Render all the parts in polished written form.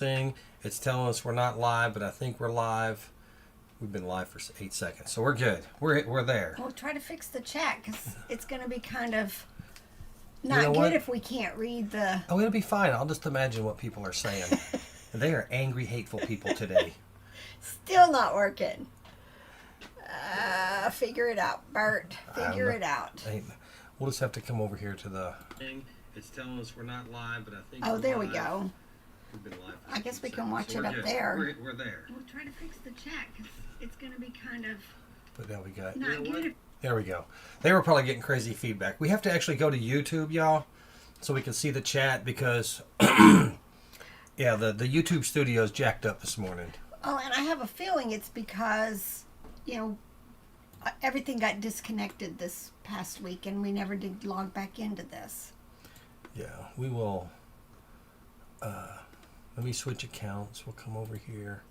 thing. It's telling us we're not live, but I think we're live. We've been live for 8 seconds, so we're good. We're there. We'll try to fix the chat because it's going to be kind of not know good what? if we can't read the. Oh, it'll be fine. I'll just imagine what people are saying. They are angry, hateful people today. Still not working. Figure it out, Bert. Figure it out. We'll just have to come over here to the thing. It's telling us we're not live, but I think. Oh, we're there live. we go. We've been live for I guess we 8 can watch seconds, it so up there. We're there. We'll try to fix the chat because it's going to be kind of But now we got. not good. There we go. They were probably getting crazy feedback. We have to actually go to YouTube, y'all, so we can see the chat because, yeah, the YouTube studio is jacked up this morning. Oh, and I have a feeling it's because, everything got disconnected this past week and we never did log back into this. Yeah, we will. Let me switch accounts. We'll come over here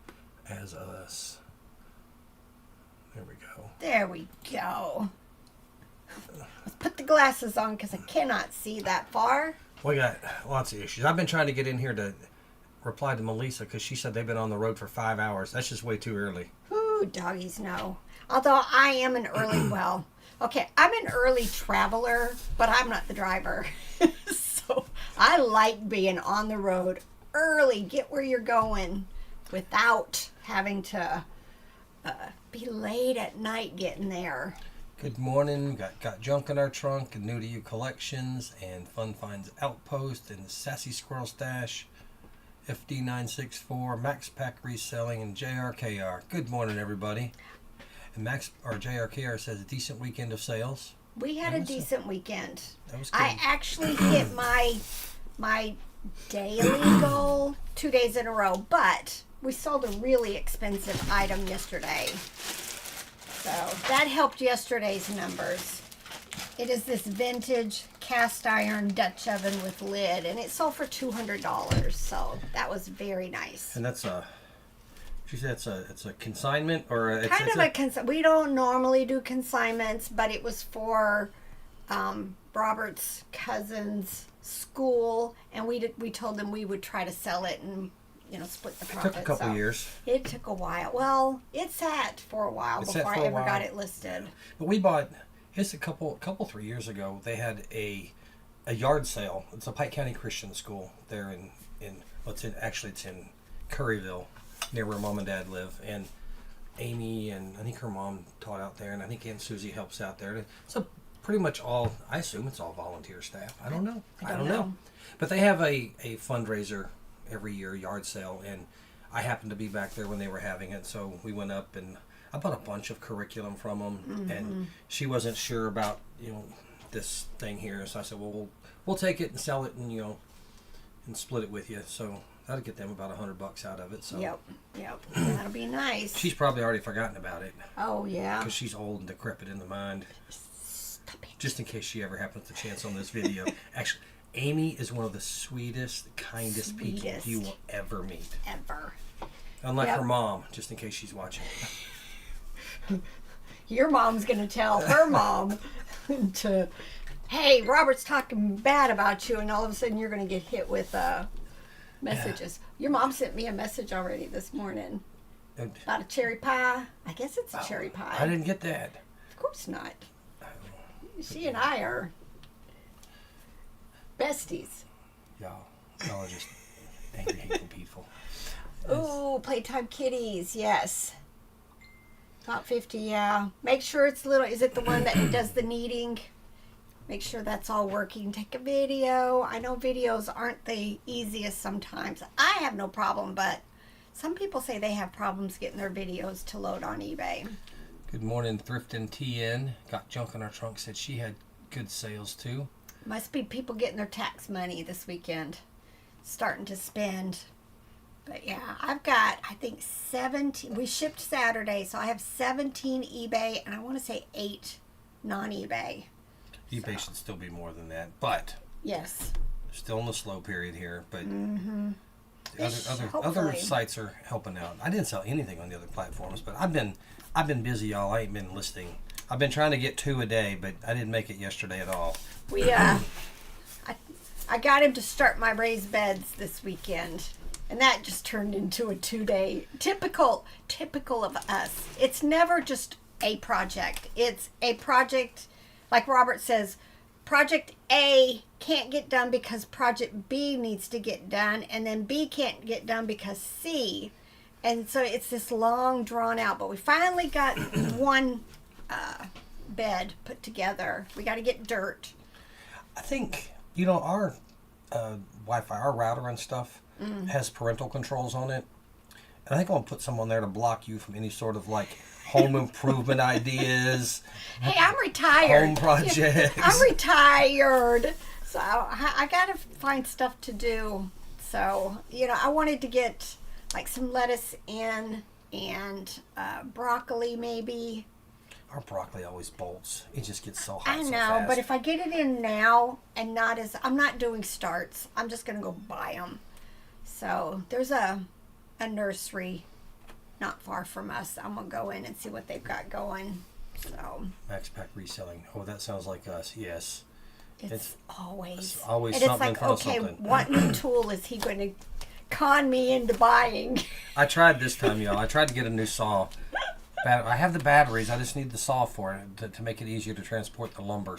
as us. There we go. There we go. Let's put the glasses on because I cannot see that far. We got lots of issues. I've been trying to get in here to reply to Melissa because she said they've been on the road for 5 hours. That's just way too early. Ooh, doggies, no. Although I am an early, I'm an early traveler, but I'm not the driver. So I like being on the road early, get where you're going without having to be late at night getting there. Good morning. Got Junk in Our Trunk and New to You Collections and Fun Finds Outpost and Sassy Squirrel Stash, FD964, Max Pack Reselling, and JRKR. Good morning, everybody. And JRKR says a decent weekend of sales. We had a decent weekend. That was good. I actually hit my daily goal 2 days in a row, but we sold a really expensive item yesterday. So that helped yesterday's numbers. It is this vintage cast iron Dutch oven with lid, and it sold for $200. So that was very nice. And that's she said it's a consignment or We don't normally do consignments, but it was for Robert's cousin's school, and we told them we would try to sell it and split the profit. It took a couple years. It took a while. Well, it sat for a while before I ever got it listed. But we bought it's a couple 3 years ago. They had a yard sale. It's a Pike County Christian school there it's in Curryville, near where Mom and Dad live, and Amy and I think her mom taught out there, and I think Aunt Susie helps out there. So pretty much all, I assume it's all volunteer staff. I don't know. I don't know. But they have a fundraiser every year, yard sale, and I happened to be back there when they were having it, so we went up and I bought a bunch of curriculum from them, and she wasn't sure about this thing here, so I said, well, we'll take it and sell it and and split it with you. So that'll get them about $100 out of it. So Yep, that'll be nice. She's probably already forgotten about it. Oh yeah, because she's old and decrepit in the mind. Stop it. Just in case she ever happens to chance on this video. Actually, Amy is one of the sweetest, kindest people you will ever meet. Ever. Unlike her mom, just in case she's watching. Your mom's going to tell her mom hey, Robert's talking bad about you, and all of a sudden you're going to get hit with messages. Yeah. Your mom sent me a message already this morning about a cherry pie. I guess it's a cherry pie. I didn't get that. Of course not. She and I are besties. Y'all are just angry, hateful people. Ooh, Playtime Kitties, yes. Top 50, yeah. Make sure it's little. Is it the one that does the kneading? Make sure that's all working. Take a video. I know videos aren't the easiest sometimes. I have no problem, but some people say they have problems getting their videos to load on eBay. Good morning, Thrifting TN. Got Junk in Our Trunk. Said she had good sales too. Must be people getting their tax money this weekend. Starting to spend. But yeah, I've got, I think 17. We shipped Saturday, so I have 17 eBay, and I want to say 8 non-eBay. eBay should still be more than that, but yes, still in the slow period here. But Hopefully. other sites are helping out. I didn't sell anything on the other platforms, but I've been busy, y'all. I ain't been listing. I've been trying to get 2 a day, but I didn't make it yesterday at all. I got him to start my raised beds this weekend. And that just turned into a 2-day typical of us. It's never just a project. It's a project, like Robert says, project A can't get done because project B needs to get done, and then B can't get done because C. And so it's this long drawn out, but we finally got one bed put together. We got to get dirt. I think, our Wi-Fi, our router and stuff has parental controls on it. And I think I'll put some on there to block you from any sort of home improvement ideas. Hey, I'm retired. Home projects. I'm retired. So I got to find stuff to do. So, I wanted to get some lettuce in and broccoli maybe. Our broccoli always bolts. It just gets so hot. I know, so fast. but if I get it in now and I'm not doing starts. I'm just going to go buy them. So there's a nursery not far from us. I'm going to go in and see what they've got going. So Max Pack Reselling. Oh, that sounds like us. Yes. It's always and it's something in front of something. What new tool is he going to con me into buying? I tried this time, y'all. I tried to get a new saw. I have the batteries. I just need the saw for it to make it easier to transport the lumber.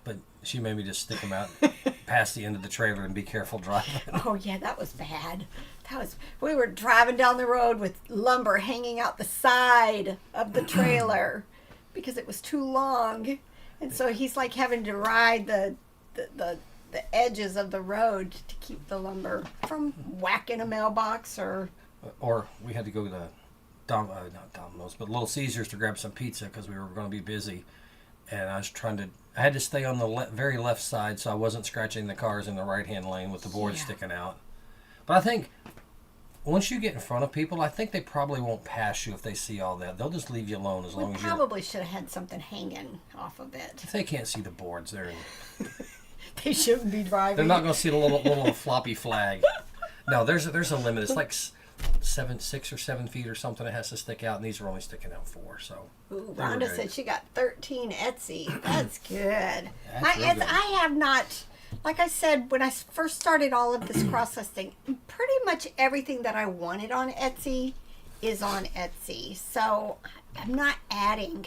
But she made me just stick them out past the end of the trailer and be careful driving. Oh yeah, that was bad. We were driving down the road with lumber hanging out the side of the trailer because it was too long, and so he's having to ride the edges of the road to keep the lumber from whacking a mailbox or we had to go to not Domino's, but Little Caesars to grab some pizza because we were going to be busy, and I had to stay on the very left side so I wasn't scratching the cars in the right-hand lane with the board sticking out. But I think once you get in front of people, I think they probably won't pass you if they see all that. They'll just leave you alone as long as you... probably should have had something hanging off of it. If they can't see the boards, they shouldn't be driving. They're not going to see the little floppy flag. No, there's a limit. It's 6 or 7 feet or something that has to stick out, and these are only sticking out 4. So ooh, Rhonda said she got 13 Etsy. That's good. Good. I have not, like I said, when I first started all of this cross-listing, pretty much everything that I wanted on Etsy is on Etsy. So I'm not adding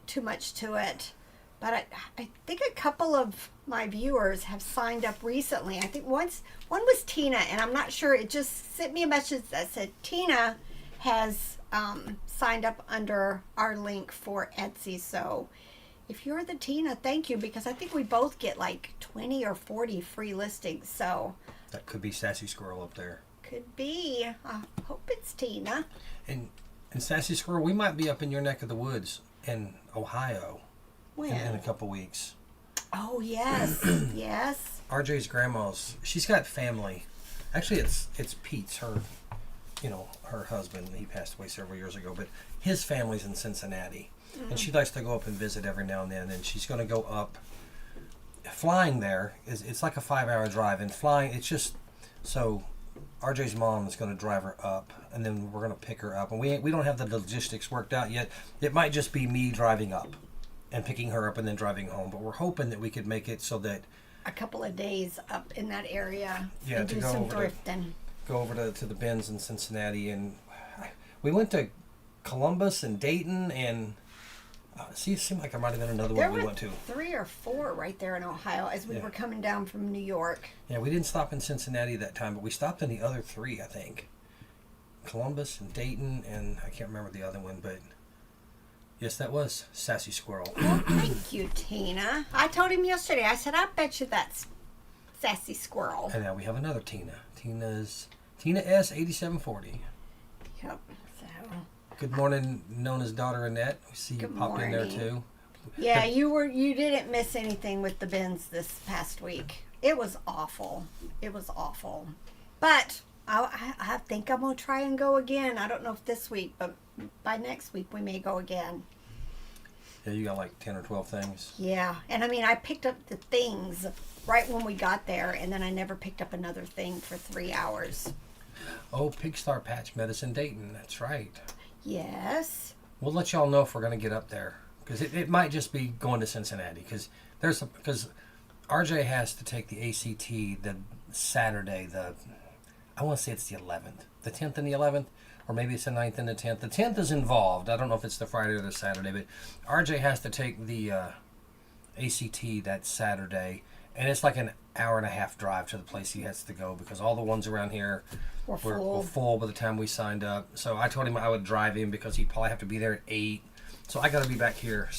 too much to it. But I think a couple of my viewers have signed up recently. I think one was Tina, and I'm not sure. It just sent me a message that said Tina has signed up under our link for Etsy. So if you're the Tina, thank you, because I think we both get 20 or 40 free listings. So that could be Sassy Squirrel up there. Could be. I hope it's Tina. And Sassy Squirrel, we might be up in your neck of the woods in Ohio. When? In a couple weeks. Oh, yes. Yes. RJ's grandma's, she's got family. Actually, it's Pete's, her husband. He passed away several years ago, but his family's in Cincinnati. Mm-hmm. And she likes to go up and visit every now and then, and she's going to go up. Flying there, it's like a 5-hour drive, and flying, it's just, so RJ's mom is going to drive her up, and then we're going to pick her up. And we don't have the logistics worked out yet. It might just be me driving up and picking her up and then driving home, but we're hoping that we could make it so that a couple of days up in that area and do some thrifting. Go over to the bins in Cincinnati, and we went to Columbus and Dayton, and it seemed like there might have been another one we went to. 3 or 4 right there in Ohio as we were coming down from New York. Yeah, we didn't stop in Cincinnati that time, but we stopped in the other 3, I think. Columbus and Dayton, and I can't remember the other one, but yes, that was Sassy Squirrel. Well, thank you, Tina. I told him yesterday, I said, I bet you that's Sassy Squirrel. And now we have another Tina. Tina S. 8740. Yep. So. Good morning, Nona's daughter Annette. We see you pop in there too. Yeah, you didn't miss anything with the bins this past week. It was awful. It was awful. But I think I'm gonna try and go again. I don't know if this week, but by next week we may go again. Yeah, you got 10 or 12 things. Yeah, and I picked up the things right when we got there, and then I never picked up another thing for 3 hours. Oh, Pig Star Patch Medicine Dayton. That's right. Yes. We'll let y'all know if we're going to get up there, because it might just be going to Cincinnati, because RJ has to take the ACT the Saturday, I want to say it's the 11th. The 10th and the 11th, or maybe it's the 9th and the 10th. The 10th is involved. I don't know if it's the Friday or the Saturday, but RJ has to take the ACT that Saturday, and it's like an hour and a half drive to the place he has to go because all the ones around here were full by the time we signed up. So I told him I would drive him because he'd probably have to be there at 8. So I got to be back here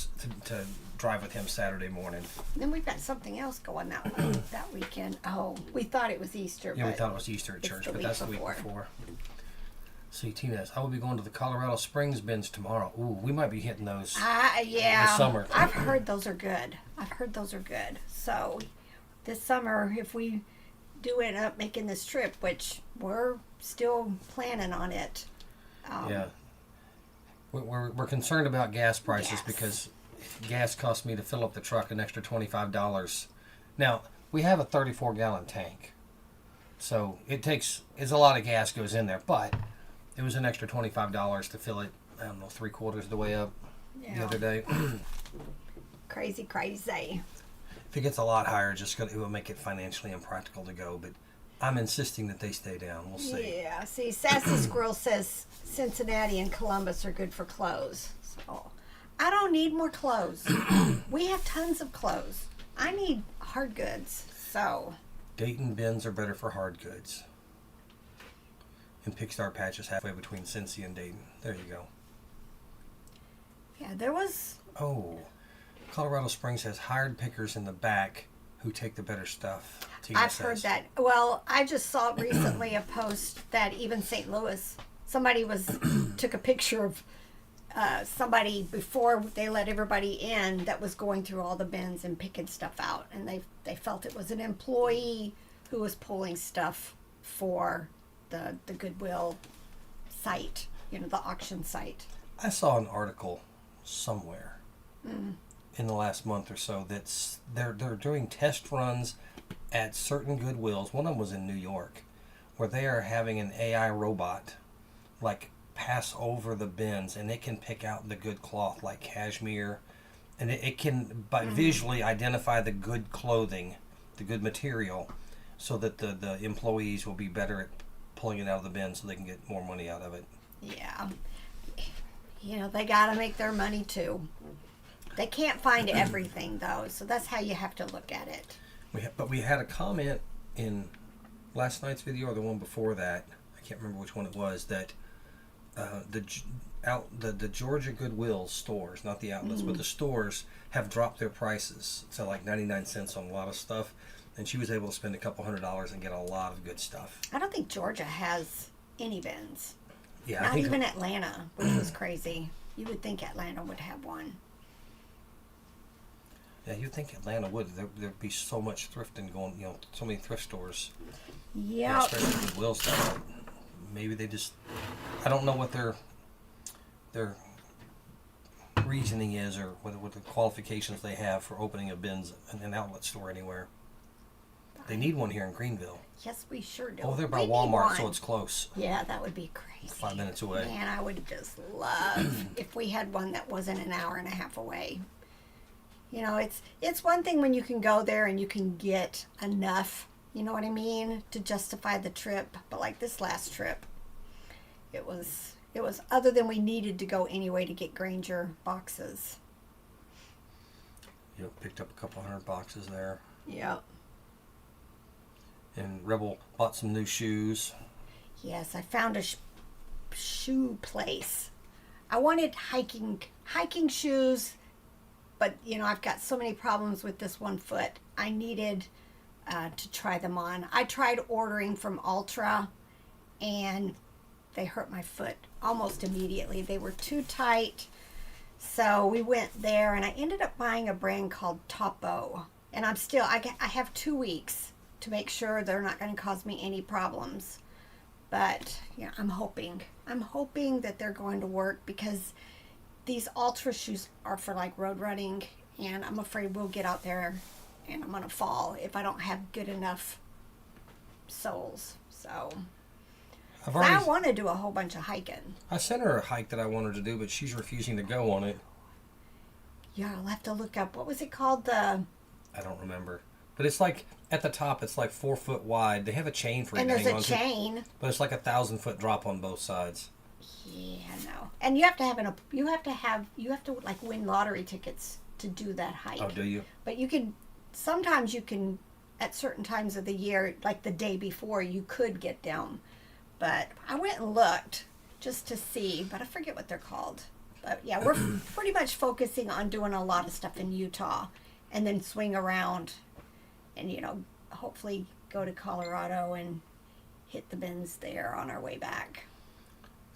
to drive with him Saturday morning. Then we've got something else going that weekend. Oh, we thought it was Easter. Yeah, we thought it was Easter at church, but that's the week before. See, Tina says, I will be going to the Colorado Springs bins tomorrow. Ooh, we might be hitting those yeah. this summer. I've heard those are good. So this summer, if we do end up making this trip, which we're still planning on it. Yeah. We're concerned about gas prices because gas cost me to fill up the truck an extra $25. Now, we have a 34-gallon tank. So it's a lot of gas goes in there, but it was an extra $25 to fill it, I don't know, 3/4 of the way up the other day. Crazy. If it gets a lot higher, it will make it financially impractical to go, but I'm insisting that they stay down. We'll see. Yeah, see, Sassy Squirrel says Cincinnati and Columbus are good for clothes. So I don't need more clothes. We have tons of clothes. I need hard goods, so. Dayton bins are better for hard goods. And Pickstar Patch is halfway between Cincy and Dayton. There you go. Yeah, there was. Oh, Colorado Springs has hired pickers in the back who take the better stuff. I've heard that. Well, I just saw recently a post that even St. Louis, somebody took a picture of somebody before they let everybody in that was going through all the bins and picking stuff out, and they felt it was an employee who was pulling stuff for the Goodwill site, the auction site. I saw an article somewhere in the last month or so that's they're doing test runs at certain Goodwills. One of them was in New York, where they are having an AI robot pass over the bins, and it can pick out the good cloth like cashmere, and it can visually identify the good clothing, the good material, so that the employees will be better at pulling it out of the bin so they can get more money out of it. Yeah. They got to make their money too. They can't find everything though, so that's how you have to look at it. But we had a comment in last night's video or the one before that, I can't remember which one it was, that the Georgia Goodwill stores, not the outlets, but the stores have dropped their prices to like 99 cents on a lot of stuff, and she was able to spend a couple $100 and get a lot of good stuff. I don't think Georgia has any bins. Yeah, not even Atlanta, which was crazy. You would think Atlanta would have one. Yeah, you'd think Atlanta would. There'd be so much thrifting going, so many thrift stores. Yeah. Especially Goodwill stuff. Maybe they just, I don't know what their reasoning is or what the qualifications they have for opening a bins in an outlet store anywhere. They need one here in Greenville. Yes, we sure do. Oh, they're by Walmart, so it's close. Yeah, that would be crazy. 5 minutes away. Man, I would just love if we had one that wasn't an hour and a half away. It's one thing when you can go there and you can get enough, you know what I mean, to justify the trip. But like this last trip, it was other than we needed to go anyway to get Granger boxes. Picked up a couple $100 boxes there. Yep. And Rebel bought some new shoes. Yes, I found a shoe place. I wanted hiking shoes, but I've got so many problems with this one foot. I needed to try them on. I tried ordering from Ultra, and they hurt my foot almost immediately. They were too tight. So we went there, and I ended up buying a brand called Topo. And I have 2 weeks to make sure they're not going to cause me any problems. But I'm hoping that they're going to work, because these Ultra shoes are for like road running, and I'm afraid we'll get out there and I'm going to fall if I don't have good enough soles. So I want to do a whole bunch of hiking. I sent her a hike that I wanted to do, but she's refusing to go on it. Yeah, I'll have to look up. What was it called? I don't remember. But it's like at the top, it's like 4 foot wide. They have a chain for it And to there's hang a on to. chain. But it's like 1,000-foot drop on both sides. Yeah, no. And you have to like win lottery tickets to do that hike. Oh, do you? But sometimes you can, at certain times of the year, like the day before, you could get down. But I went and looked just to see, but I forget what they're called. But yeah, we're pretty much focusing on doing a lot of stuff in Utah and then swing around and, hopefully go to Colorado and hit the bins there on our way back.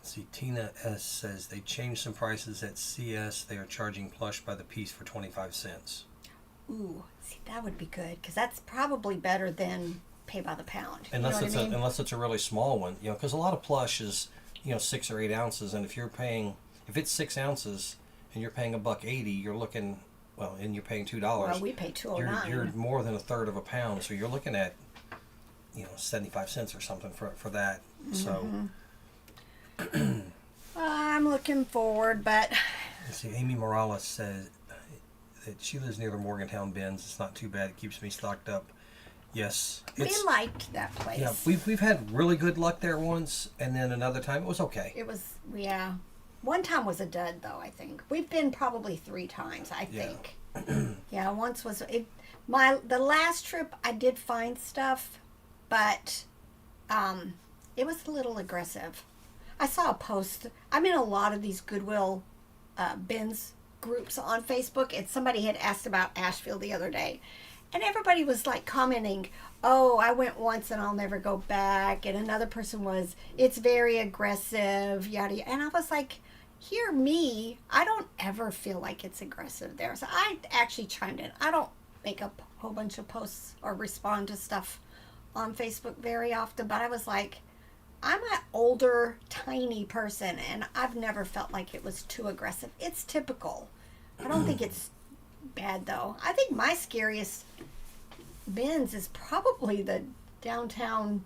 See, Tina S. says they changed some prices at CS. They are charging plush by the piece for 25 cents. Ooh, see, that would be good because that's probably better than pay by the pound. Unless you know what I mean? unless it's a really small one, because a lot of plush is 6 or 8 ounces, and if it's 6 ounces and you're paying $1.80, you're looking and you're paying $2. Well, we pay $2.09. You're more than a third of a pound, so you're looking at 75 cents or something for that. Mm-hmm. So. I'm looking forward, but Let's see, Amy Morales says that she lives near the Morgantown bins. It's not too bad. It keeps me stocked up. Yes, we liked that place. Yeah, we've had really good luck there once, and then another time it was okay. It was, yeah. One time was a dud, though, I think. We've been probably 3 times, I think. Yeah, once was the last trip I did find stuff, but it was a little aggressive. I saw a post. I'm in a lot of these Goodwill bins groups on Facebook, and somebody had asked about Asheville the other day, and everybody was like commenting, "Oh, I went once and I'll never go back," and another person was, "It's very aggressive, yada yada," and I was like, hear me, I don't ever feel like it's aggressive there. So I actually chimed in. I don't make a whole bunch of posts or respond to stuff on Facebook very often, but I was like, I'm an older, tiny person, and I've never felt like it was too aggressive. It's typical. I don't think it's bad, though. I think my scariest bins is probably the downtown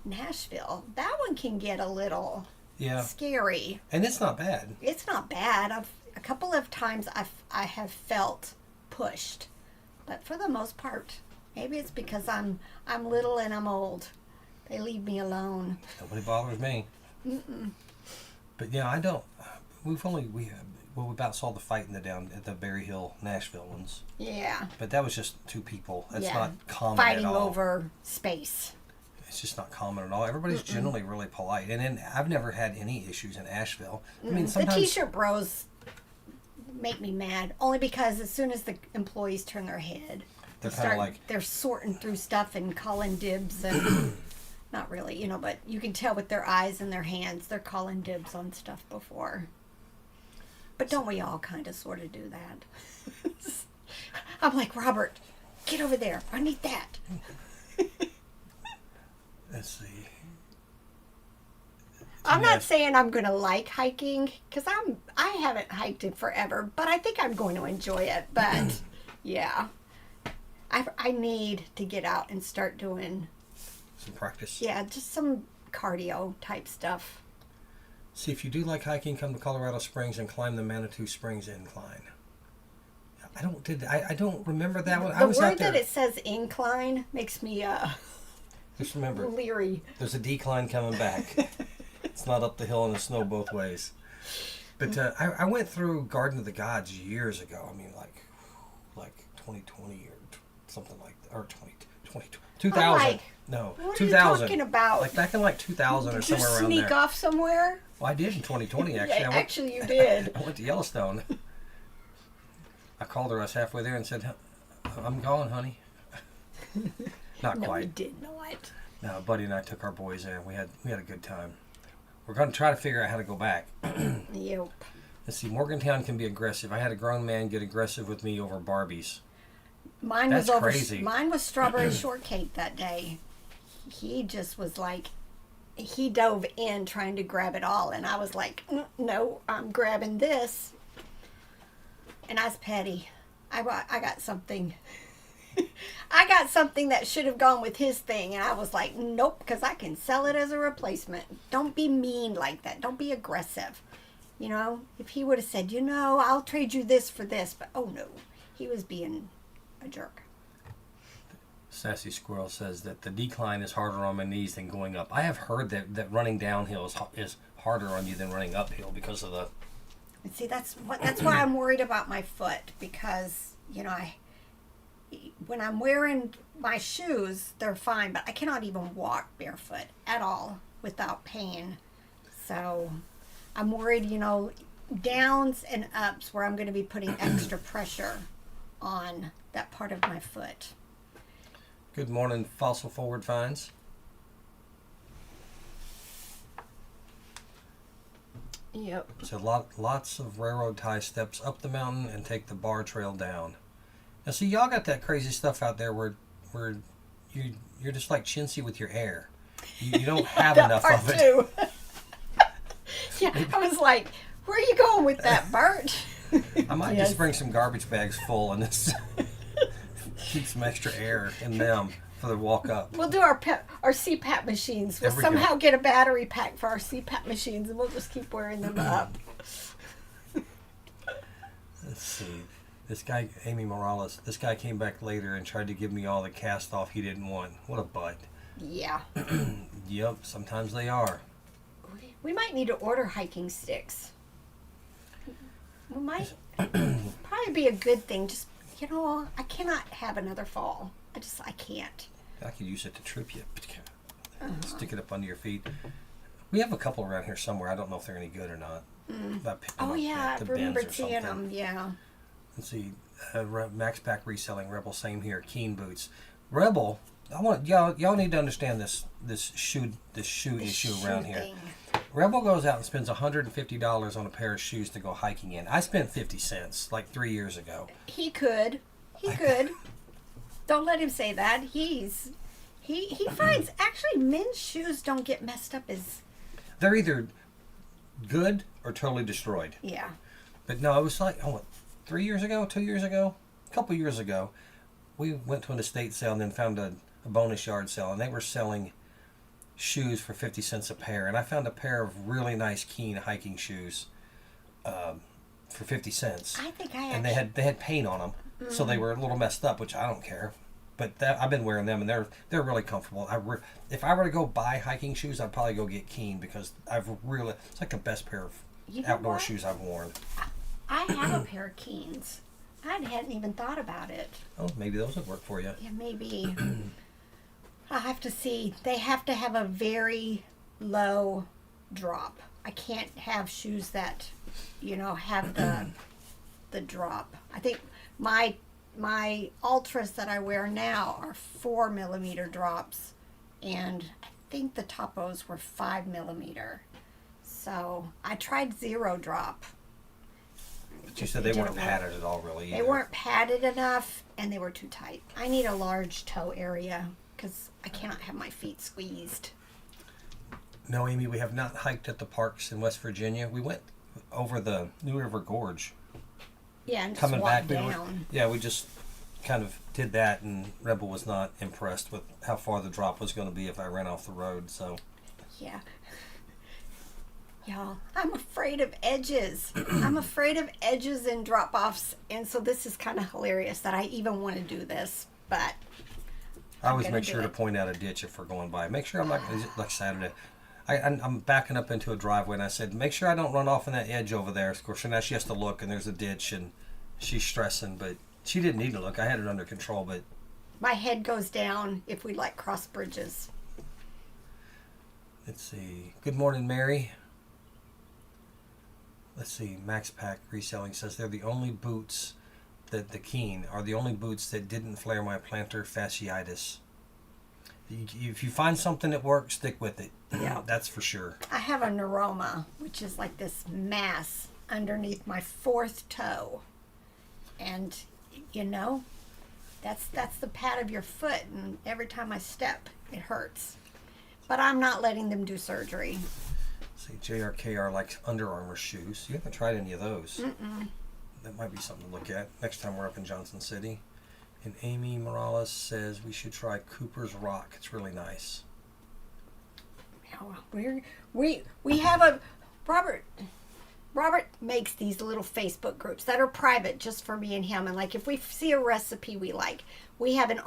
Nashville. That one can get a little scary. And it's not bad. It's not bad. A couple of times I have felt pushed, but for the most part, maybe it's because I'm little and I'm old. They leave me alone. Nobody bothers me. Mm-mm. But yeah, I don't. We about saw the fight at the Berry Hill Nashville ones. Yeah. But that was just 2 people. That's not common fighting at all. over space. It's just not common at all. Everybody's generally really polite, and then I've never had any issues in Asheville. I mean, sometimes the T-shirt bros make me mad only because as soon as the employees turn their head, they're kind of like they're sorting through stuff and calling dibs and. Not really, but you can tell with their eyes and their hands, they're calling dibs on stuff before. But don't we all kind of sort of do that? I'm like, Robert, get over there. I need that. Let's see. I'm not saying I'm going to like hiking because I haven't hiked in forever, but I think I'm going to enjoy it. But yeah, I need to get out and start doing some practice. Yeah, just some cardio type stuff. See, if you do like hiking, come to Colorado Springs and climb the Manitou Springs incline. I don't remember that one. I was word out there. That it says incline makes me just remember leery. There's a decline coming back. It's not up the hill in the snow both ways. But I went through Garden of the Gods years ago. I mean, like 2020 or something like that, or 2000. No, what 2000. are you talking about? Like back in 2000 or somewhere around there. Did you sneak off somewhere? Well, I did in 2020 actually. Yeah, actually, you did. I went to Yellowstone. I called her. I was halfway there and said, "I'm gone, honey." Not no, quite. You did not. No, Buddy and I took our boys there. We had a good time. We're going to try to figure out how to go back. Yep. Let's see. Morgantown can be aggressive. I had a grown man get aggressive with me over Barbies. That's crazy. Mine was strawberry shortcake that day. He just was like, he dove in trying to grab it all, and I was like, no, I'm grabbing this. And I was petty. I got something. I got something that should have gone with his thing, and I was like, nope, because I can sell it as a replacement. Don't be mean like that. Don't be aggressive. If he would have said, I'll trade you this for this, but oh no, he was being a jerk. Sassy Squirrel says that the decline is harder on my knees than going up. I have heard that running downhill is harder on you than running uphill because of the... And see, that's why I'm worried about my foot, because, when I'm wearing my shoes, they're fine, but I cannot even walk barefoot at all without pain. So I'm worried, downs and ups where I'm going to be putting extra pressure on that part of my foot. Good morning, Fossil Forward Finds. Yep. So lots of railroad tie steps up the mountain and take the bar trail down. Now see, y'all got that crazy stuff out there where you're just like chintzy with your hair. You don't have enough of it. Too. Yeah, I was like, where are you going with that, Bert? I might just bring some garbage bags full and just keep some extra air in them for the walk up. We'll do our CPAP machines. We'll somehow get a battery pack for our CPAP machines, and we'll just keep wearing them up. Let's see. This guy, Amy Morales, this guy came back later and tried to give me all the cast off he didn't want. What a butt. Yeah. Yep, sometimes they are. We might need to order hiking sticks. We might probably be a good thing. Just, I cannot have another fall. I can't. I could use it to trip you. Stick it up under your feet. We have a couple around here somewhere. I don't know if they're any good or not. Oh, yeah, I remember seeing them, yeah. Let's see. Max Pack Reselling, Rebel, same here. Keen boots. Rebel, I want y'all need to understand this shoe issue around here. Rebel goes out and spends $150 on a pair of shoes to go hiking in. I spent 50 cents like 3 years ago. He could. Don't let him say that. He finds actually men's shoes don't get messed up as... They're either good or totally destroyed. Yeah. But no, it was like 3 years ago, 2 years ago, a couple years ago, we went to an estate sale and then found a bonus yard sale, and they were selling shoes for 50 cents a pair, and I found a pair of really nice Keen hiking shoes for 50 cents. I think and they had paint on them, so they were a little messed up, which I don't care. But I've been wearing them, and they're really comfortable. If I were to go buy hiking shoes, I'd probably go get Keen, because it's like the best pair of outdoor shoes I've worn. I have a pair of Keens. I hadn't even thought about it. Oh, maybe those would work for you. Yeah, maybe. I'll have to see. They have to have a very low drop. I can't have shoes that, have the drop. I think my Ultras that I wear now are 4 millimeter drops, and I think the Topos were 5 millimeter. So I tried 0 drop. But you said they weren't padded at all, really. They weren't padded enough, and they were too tight. I need a large toe area because I cannot have my feet squeezed. No, Amy, we have not hiked at the parks in West Virginia. We went over the New River Gorge. Yeah, and just coming back down. We just kind of did that, and Rebel was not impressed with how far the drop was going to be if I ran off the road. So yeah. Y'all, I'm afraid of edges. I'm afraid of edges and drop-offs, and so this is kind of hilarious that I even want to do this, but I always make sure to point out a ditch if we're going by. Make sure I'm not, like Saturday, I'm backing up into a driveway, and I said, make sure I don't run off on that edge over there. Of course, now she has to look, and there's a ditch, and she's stressing, but she didn't need to look. I had it under control, but... My head goes down if we cross bridges. Let's see. Good morning, Mary. Let's see. Max Pack Reselling says they're the only boots that the Keen are the only boots that didn't flare my plantar fasciitis. If you find something that works, stick with it. Yeah, that's for sure. I have a neuroma, which is like this mass underneath my 4th toe, and that's the pad of your foot, and every time I step, it hurts. But I'm not letting them do surgery. See, JRKR likes Under Armour shoes. You haven't tried any of those. Mm-mm. That might be something to look at next time we're up in Johnson City. And Amy Morales says we should try Cooper's Rock. It's really nice. We have a Robert makes these little Facebook groups that are private just for me and him, and like if we see a recipe we like, we have an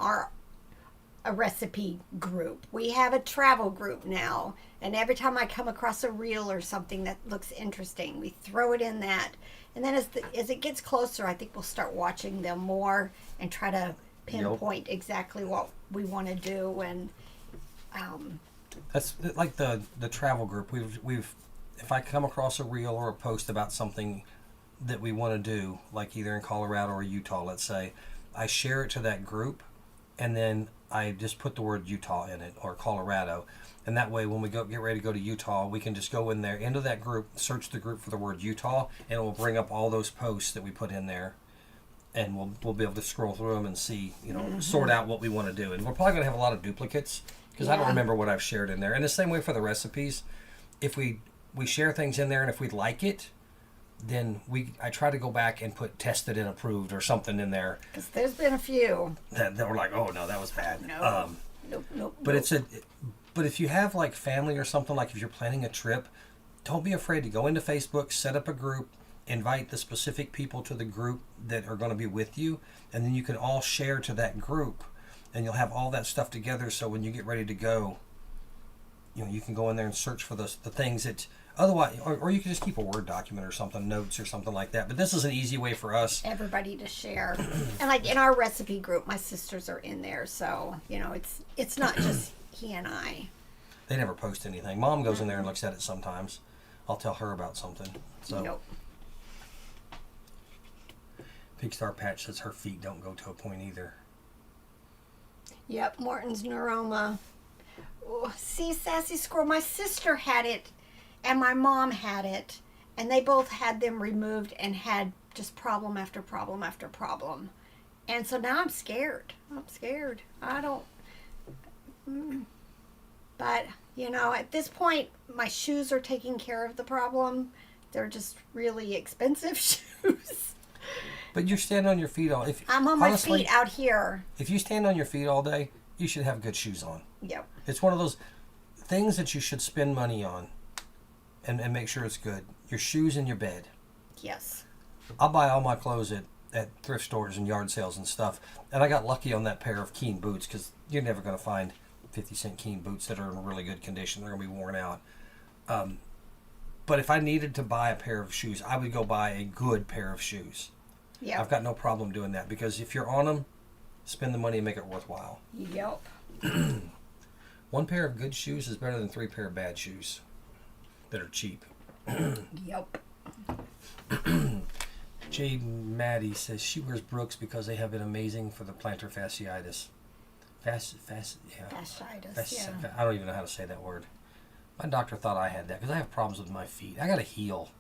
a recipe group. We have a travel group now. And every time I come across a reel or something that looks interesting, we throw it in that. And then as it gets closer, I think we'll start watching them more and try to pinpoint exactly what we want to do. And that's like the travel group. We've if I come across a reel or a post about something that we want to do, like either in Colorado or Utah, let's say, I share it to that group, and then I just put the word Utah in it or Colorado. And that way, when we get ready to go to Utah, we can just go in there, into that group, search the group for the word Utah, and it will bring up all those posts that we put in there. And we'll be able to scroll through them and see, sort out what we want to do. And we're probably going to have a lot of duplicates because I don't remember what I've shared in there. And the same way for the recipes. If we share things in there, and if we like it, then I try to go back and put tested and approved or something in there. Because there's been a few that were like, oh no, that was bad. Nope. But if you have like family or something, like if you're planning a trip, don't be afraid to go into Facebook, set up a group, invite the specific people to the group that are going to be with you, and then you can all share to that group, and you'll have all that stuff together. So when you get ready to go, you can go in there and search for the things that otherwise, or you can just keep a Word document or something, notes or something like that. But this is an easy way for us, everybody, to share. And like in our recipe group, my sisters are in there, so it's not just he and I. They never post anything. Mom goes in there and looks at it sometimes. I'll tell her about something. So. Nope. Big Star Patch says her feet don't go to a point either. Yep, Morton's neuroma. Oh, see, Sassy Squirrel, my sister had it and my mom had it, and they both had them removed and had just problem after problem after problem. And so now I'm scared. I don't... But, at this point, my shoes are taking care of the problem. They're just really expensive shoes. But you're standing on your feet all. I'm on my feet out here. If you stand on your feet all day, you should have good shoes on. Yep. It's one of those things that you should spend money on and make sure it's good. Your shoes and your bed. Yes. I'll buy all my clothes at thrift stores and yard sales and stuff. And I got lucky on that pair of Keen boots because you're never going to find 50-cent Keen boots that are in really good condition. They're going to be worn out. But if I needed to buy a pair of shoes, I would go buy a good pair of shoes. Yeah. I've got no problem doing that because if you're on them, spend the money and make it worthwhile. Yep. One pair of good shoes is better than 3 pair of bad shoes that are cheap. Yep. J. Maddie says she wears Brooks because they have been amazing for the plantar fasciitis. Fasciitis, yeah. I don't even know how to say that word. My doctor thought I had that because I have problems with my feet. I got a heel.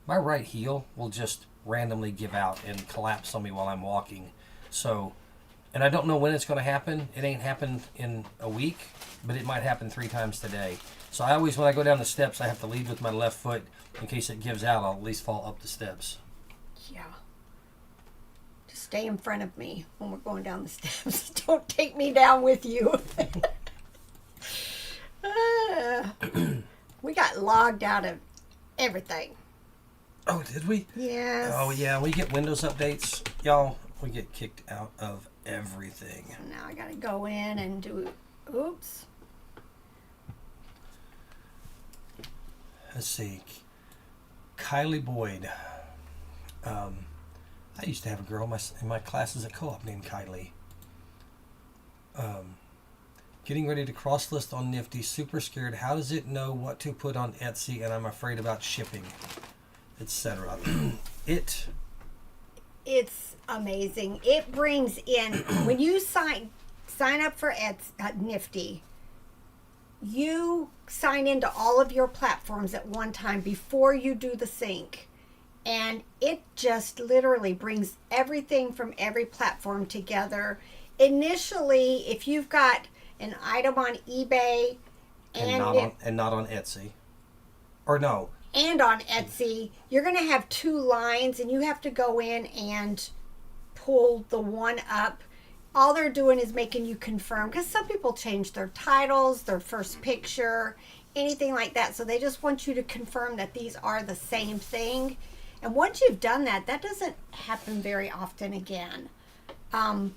My right heel will just randomly give out and collapse on me while I'm walking. So, and I don't know when it's going to happen. It ain't happened in a week, but it might happen 3 times today. So I always, when I go down the steps, I have to lead with my left foot in case it gives out. I'll at least fall up the steps. Yeah. Just stay in front of me when we're going down the steps. Don't take me down with you. We got logged out of everything. Oh, did we? Yes. Oh, yeah. We get Windows updates. Y'all, we get kicked out of everything. Now I got to go in and do... Oops. Let's see. Kylie Boyd. I used to have a girl in my classes at co-op named Kylie. Getting ready to cross list on Nifty. Super scared. How does it know what to put on Etsy? And I'm afraid about shipping, etc. It's amazing. It brings in when you sign up for Nifty. You sign into all of your platforms at one time before you do the sync. And it just literally brings everything from every platform together. Initially, if you've got an item on eBay and not on Etsy, or no, and on Etsy, you're going to have 2 lines, and you have to go in and pull the one up. All they're doing is making you confirm, because some people change their titles, their first picture, anything like that. So they just want you to confirm that these are the same thing. And once you've done that, that doesn't happen very often again.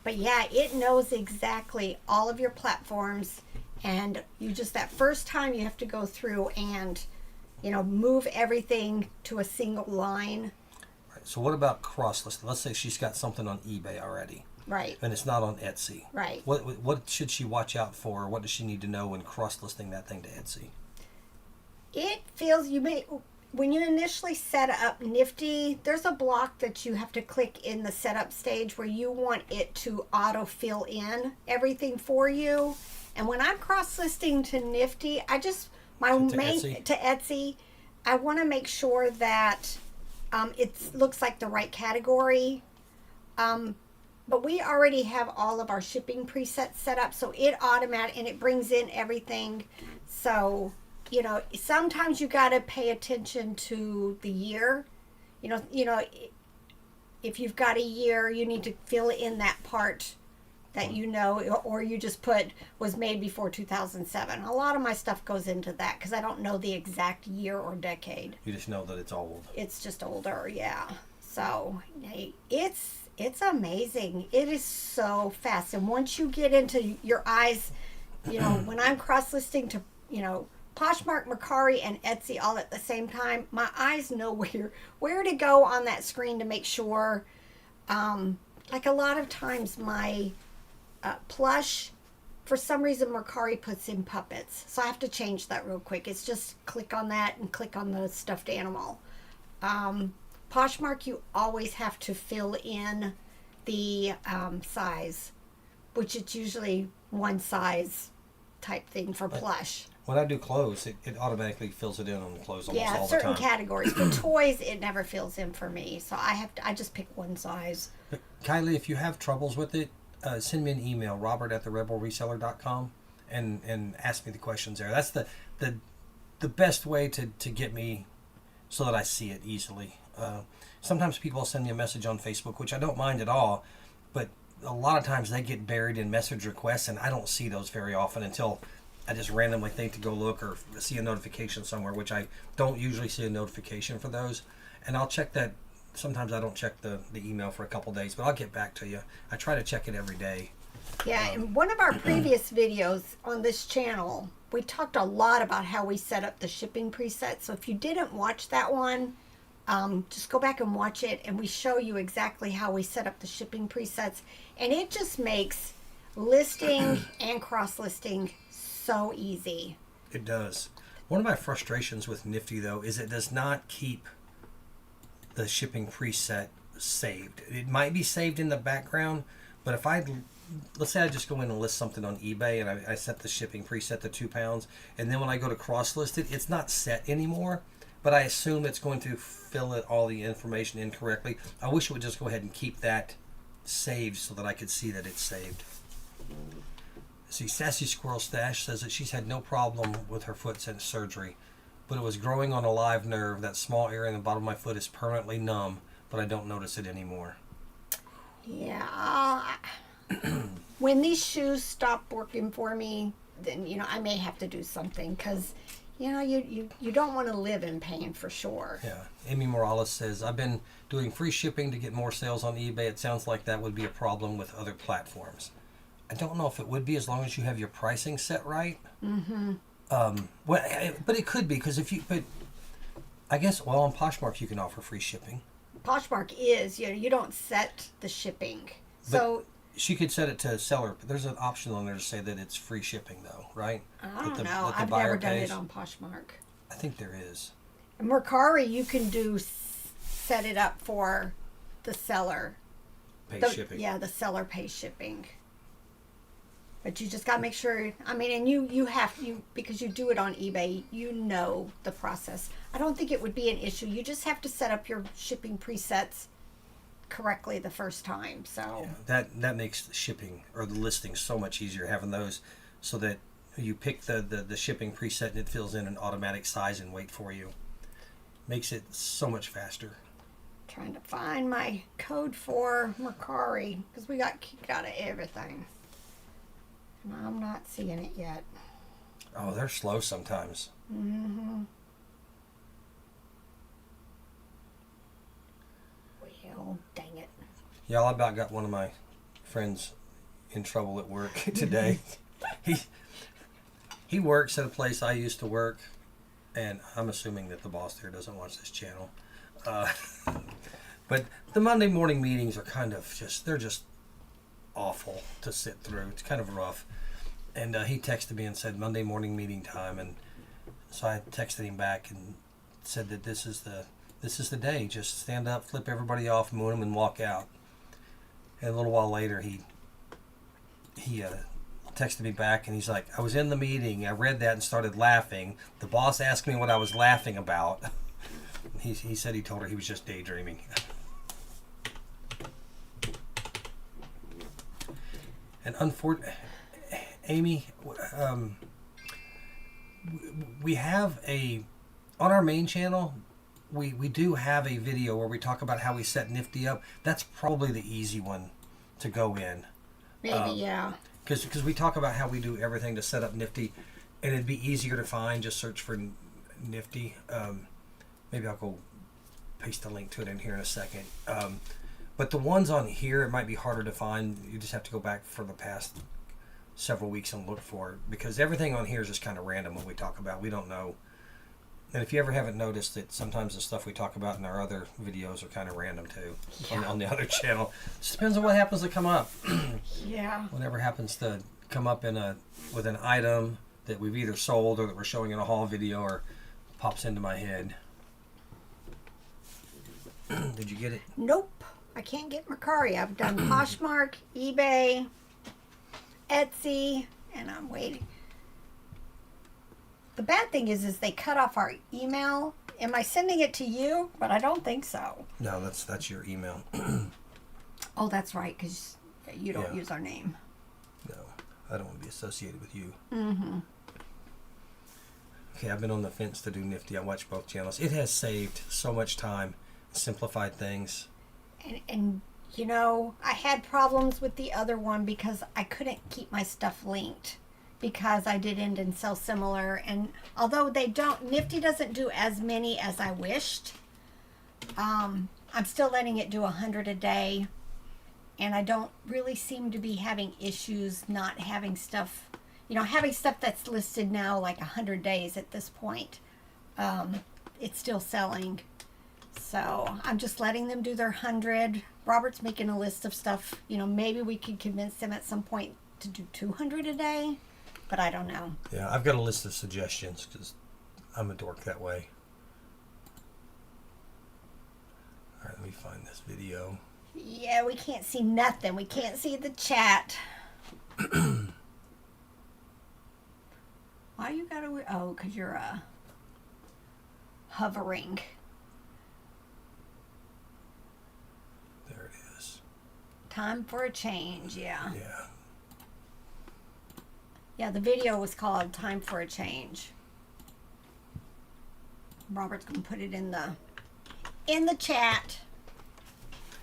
But yeah, it knows exactly all of your platforms, and you just that first time you have to go through and move everything to a single line. Right. So what about cross-listing? Let's say she's got something on eBay already. Right. And it's not on Etsy. Right. What should she watch out for? What does she need to know when cross-listing that thing to Etsy? It feels when you initially set up Nifty, there's a block that you have to click in the setup stage where you want it to auto fill in everything for you. And when I'm cross-listing to Nifty, to Etsy, I want to make sure that it looks like the right category. But we already have all of our shipping presets set up, so it and it brings in everything. So, sometimes you got to pay attention to the year. If you've got a year, you need to fill in that part that or you just put was made before 2007. A lot of my stuff goes into that because I don't know the exact year or decade. You just know that it's old. It's just older, yeah. So, it's amazing. It is so fast. And once you get into your eyes, when I'm cross-listing to, Poshmark, Mercari, and Etsy all at the same time, my eyes know where to go on that screen to make sure. Like a lot of times my plush, for some reason Mercari puts in puppets. So I have to change that real quick. It's just click on that and click on the stuffed animal. Poshmark, you always have to fill in the size, which it's usually one size type thing for plush. When I do clothes, it automatically fills it in on the clothes almost all the time. Yeah, certain categories. For toys, it never fills in for me, so I just pick one size. But Kylie, if you have troubles with it, send me an email, robert@therebelreseller.com, and ask me the questions there. That's the best way to get me so that I see it easily. Sometimes people send me a message on Facebook, which I don't mind at all, but a lot of times they get buried in message requests, and I don't see those very often until I just randomly think to go look or see a notification somewhere, which I don't usually see a notification for those. And I'll check that. Sometimes I don't check the email for a couple days, but I'll get back to you. I try to check it every day. Yeah, in one of our previous videos on this channel, we talked a lot about how we set up the shipping preset. So if you didn't watch that one, just go back and watch it, and we show you exactly how we set up the shipping presets. And it just makes listing and cross-listing so easy. It does. One of my frustrations with Nifty, though, is it does not keep the shipping preset saved. It might be saved in the background, but if let's say I just go in and list something on eBay and I set the shipping preset to 2 pounds, and then when I go to cross-list it, it's not set anymore, but I assume it's going to fill all the information incorrectly. I wish it would just go ahead and keep that saved so that I could see that it's saved. See, Sassy Squirrel Stash says that she's had no problem with her foot since surgery, but it was growing on a live nerve. That small area in the bottom of my foot is permanently numb, but I don't notice it anymore. Yeah. When these shoes stop working for me, then, I may have to do something because, you don't want to live in pain for sure. Yeah. Amy Morales says, I've been doing free shipping to get more sales on eBay. It sounds like that would be a problem with other platforms. I don't know if it would be as long as you have your pricing set right. Mm-hmm. But it could be because but I guess, on Poshmark you can offer free shipping. Poshmark is, you don't set the shipping. So she could set it to seller, but there's an option on there to say that it's free shipping though, right? I don't know. I've never done it on Poshmark. I think there is. Mercari, you can set it up for the seller. Shipping. Yeah, the seller pays shipping. But you just got to make sure, and you have, because you do it on eBay, the process. I don't think it would be an issue. You just have to set up your shipping presets correctly the first time. So yeah, that makes the shipping or the listing so much easier, having those so that you pick the shipping preset and it fills in an automatic size and weight for you. Makes it so much faster. Trying to find my code for Mercari because we got kicked out of everything. I'm not seeing it yet. Oh, they're slow sometimes. Mm-hmm. Well, dang it. Yeah, I about got one of my friend's in trouble at work today. He works at a place I used to work, and I'm assuming that the boss there doesn't watch this channel. But the Monday morning meetings are kind of they're just awful to sit through. It's kind of rough. And he texted me and said Monday morning meeting time, and so I texted him back and said that this is the day. Just stand up, flip everybody off, moon them, and walk out. And a little while later, he texted me back, and he's like, I was in the meeting, I read that and started laughing. The boss asked me what I was laughing about. He said he told her he was just daydreaming. And Amy, we have on our main channel, we do have a video where we talk about how we set Nifty up. That's probably the easy one to go in. Maybe, yeah. Because we talk about how we do everything to set up Nifty, and it'd be easier to find. Just search for Nifty. Maybe I'll go paste a link to it in here in a second. But the ones on here, it might be harder to find. You just have to go back for the past several weeks and look for it, because everything on here is just kind of random when we talk about. We don't know. And if you ever haven't noticed that sometimes the stuff we talk about in our other videos are kind of random too, on the other channel. It just depends on what happens to come up. Yeah. Whatever happens to come up with an item that we've either sold or that we're showing in a haul video or pops into my head. Did you get it? Nope. I can't get Mercari. I've done Poshmark, eBay, Etsy, and I'm waiting. The bad thing is they cut off our email. Am I sending it to you? But I don't think so. No, that's your email. Oh, that's right, because you don't use our name. No, I don't want to be associated with you. Mm-hmm. Okay, I've been on the fence to do Nifty. I watch both channels. It has saved so much time, simplified things. And you know, I had problems with the other one because I couldn't keep my stuff linked because I did end and sell similar. And although Nifty doesn't do as many as I wished, I'm still letting it do 100 a day. And I don't really seem to be having issues not having stuff, having stuff that's listed now like 100 days at this point. It's still selling. So I'm just letting them do their 100. Robert's making a list of stuff. Maybe we could convince them at some point to do 200 a day, but I don't know. Yeah, I've got a list of suggestions because I'm a dork that way. All right, let me find this video. Yeah, we can't see nothing. We can't see the chat. Why you gotta? Oh, because you're hovering. There it is. Time for a change. Yeah. Yeah. Yeah, the video was called "Time for a Change." Robert's gonna put it in the chat.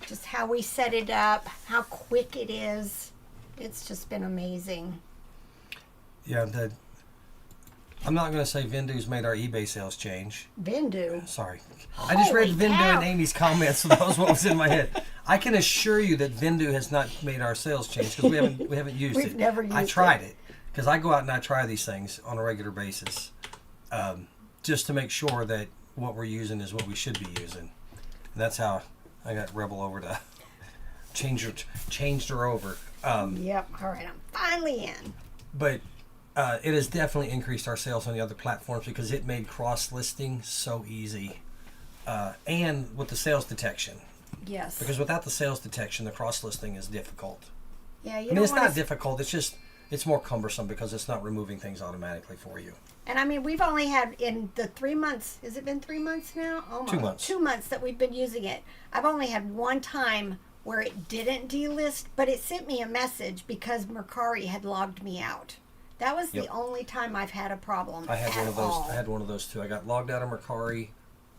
Just how we set it up, how quick it is. It's just been amazing. Yeah, I'm not going to say Vendu's made our eBay sales change. Vendu? Sorry. I just read Vendu and Amy's comments, so that was what was in my head. I can assure you that Vendu has not made our sales change because we haven't used it. We've never used it. I tried it because I go out and I try these things on a regular basis just to make sure that what we're using is what we should be using. And that's how I got Rebel over to changed her over. Yep. All right. I'm finally in. But it has definitely increased our sales on the other platforms because it made cross-listing so easy. And with the sales detection. Yes. Because without the sales detection, the cross-listing is difficult. Yeah, it's not difficult. It's more cumbersome because it's not removing things automatically for you. And we've only had in the 3 months, has it been 3 months now? Almost. 2 months. 2 months that we've been using it. I've only had one time where it didn't delist, but it sent me a message because Mercari had logged me out. That was the only time I've had a problem. I had one of those too. I got logged out of Mercari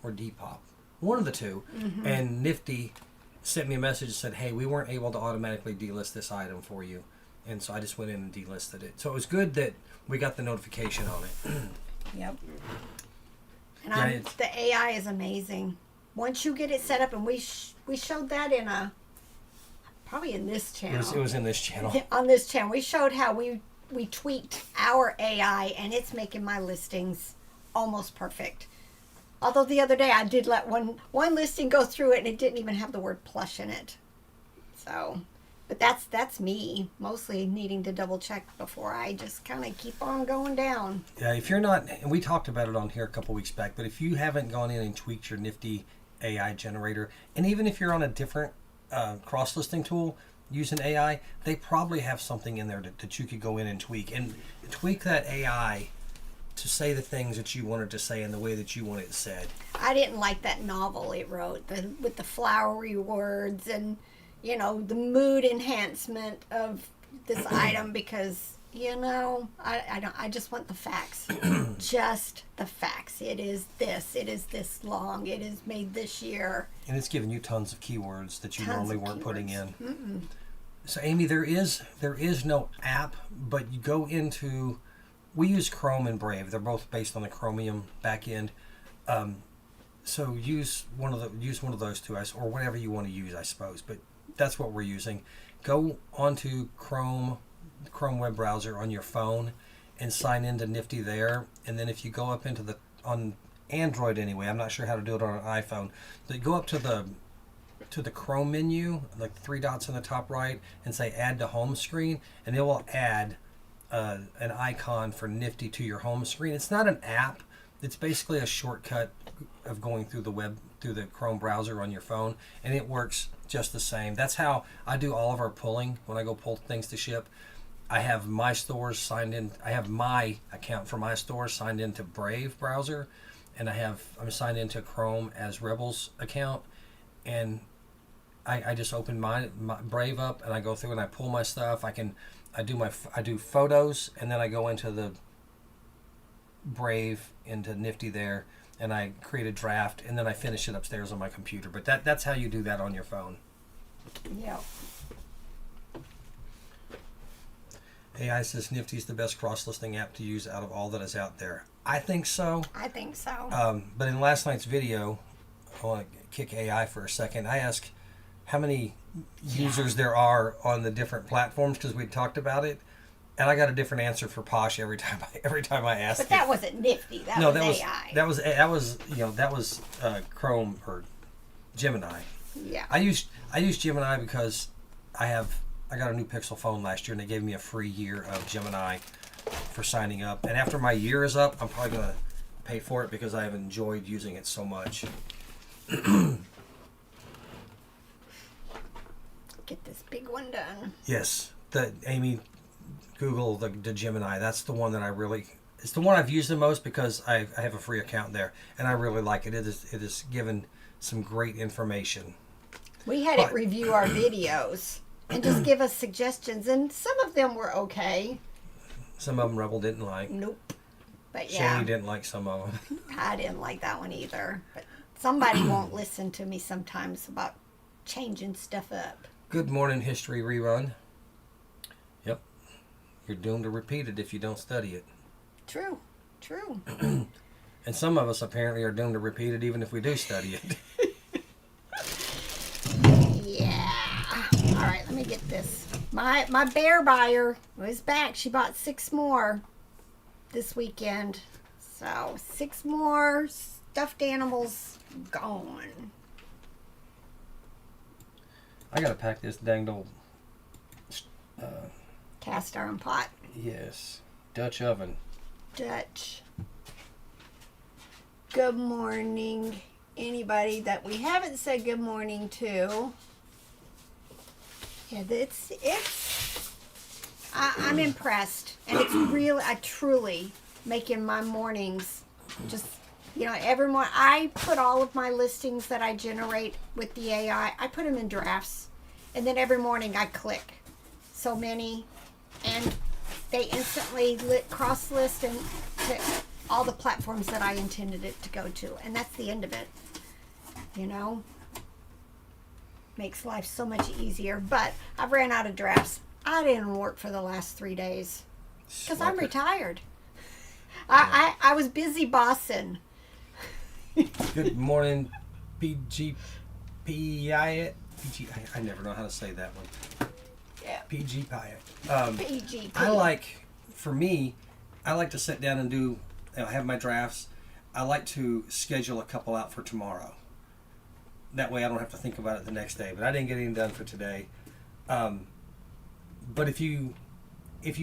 or Depop. One of the two. Mm-hmm. And Nifty sent me a message that said, hey, we weren't able to automatically delist this item for you. And so I just went in and delisted it. So it was good that we got the notification on it. Yep. And the AI is amazing. Once you get it set up, and we showed that in probably in this channel. It was in this channel. On this channel, we showed how we tweaked our AI, and it's making my listings almost perfect. Although the other day I did let one listing go through it, and it didn't even have the word plush in it. So, but that's me mostly needing to double check before I just kind of keep on going down. Yeah, if you're not, and we talked about it on here a couple weeks back, but if you haven't gone in and tweaked your Nifty AI generator, and even if you're on a different cross-listing tool using AI, they probably have something in there that you could go in and tweak that AI to say the things that you wanted to say in the way that you want it said. I didn't like that novel it wrote with the flowery words and, you know, the mood enhancement of this item, because, you know, I just want the facts. Just the facts. It is this long. It is made this year. And it's giving you tons of keywords that you normally weren't putting in. Mm-mm. So Amy, there is no app, but you go into, we use Chrome and Brave. They're both based on the Chromium backend. So use one of those two, or whatever you want to use, I suppose. But that's what we're using. Go onto Chrome web browser on your phone and sign into Nifty there. And then if you go up into on Android anyway, I'm not sure how to do it on an iPhone, but go up to the Chrome menu, like 3 dots in the top right, and say add to home screen, and it will add an icon for Nifty to your home screen. It's not an app. It's basically a shortcut of going through the Chrome browser on your phone, and it works just the same. That's how I do all of our pulling when I go pull things to ship. I have my stores signed in. I have my account for my store signed into Brave browser, and I'm signed into Chrome as Rebel's account, and I just open my Brave up and I go through and I pull my stuff. I do photos, and then I go into the Brave into Nifty there, and I create a draft, and then I finish it upstairs on my computer. But that's how you do that on your phone. Yeah. AI says Nifty's the best cross-listing app to use out of all that is out there. I think so. But in last night's video, I want to kick AI for a second. I asked how many users there are on the different platforms, because we talked about it, and I got a different answer for Posh every time I asked. But that wasn't Nifty. That was AI. That was Chrome or Gemini. Yeah. I used Gemini because I got a new Pixel phone last year, and they gave me a free year of Gemini for signing up. And after my year is up, I'm probably going to pay for it because I have enjoyed using it so much. Get this big one done. Yes, Amy, Google the Gemini. That's the one that it's the one I've used the most because I have a free account there, and I really like it. It is given some great information. We had it review our videos and just give us suggestions, and some of them were okay. Some of them Rebel didn't like. Nope. But yeah. Shani didn't like some of them. I didn't like that one either. But somebody won't listen to me sometimes about changing stuff up. Good morning, history rerun. Yep. You're doomed to repeat it if you don't study it. True. And some of us apparently are doomed to repeat it even if we do study it. Yeah. All right, let me get this. My bear buyer was back. She bought 6 more this weekend. So 6 more stuffed animals gone. I gotta pack this dang old Cast iron pot. yes, Dutch oven. Dutch. Good morning, anybody that we haven't said good morning to. Yeah, I'm impressed, and it's really, I truly making my mornings just, every morning I put all of my listings that I generate with the AI, I put them in drafts, and then every morning I click so many, and they instantly cross list and to all the platforms that I intended it to go to, and that's the end of it. Makes life so much easier. But I've ran out of drafts. I didn't work for the last 3 days because I'm retired. I was busy bossing. Good morning, PGPI. PG. I never know how to say that one. Yeah. PG pie. PGP. For me, I like to sit down and do. I have my drafts. I like to schedule a couple out for tomorrow. That way, I don't have to think about it the next day. But I didn't get anything done for today. But if you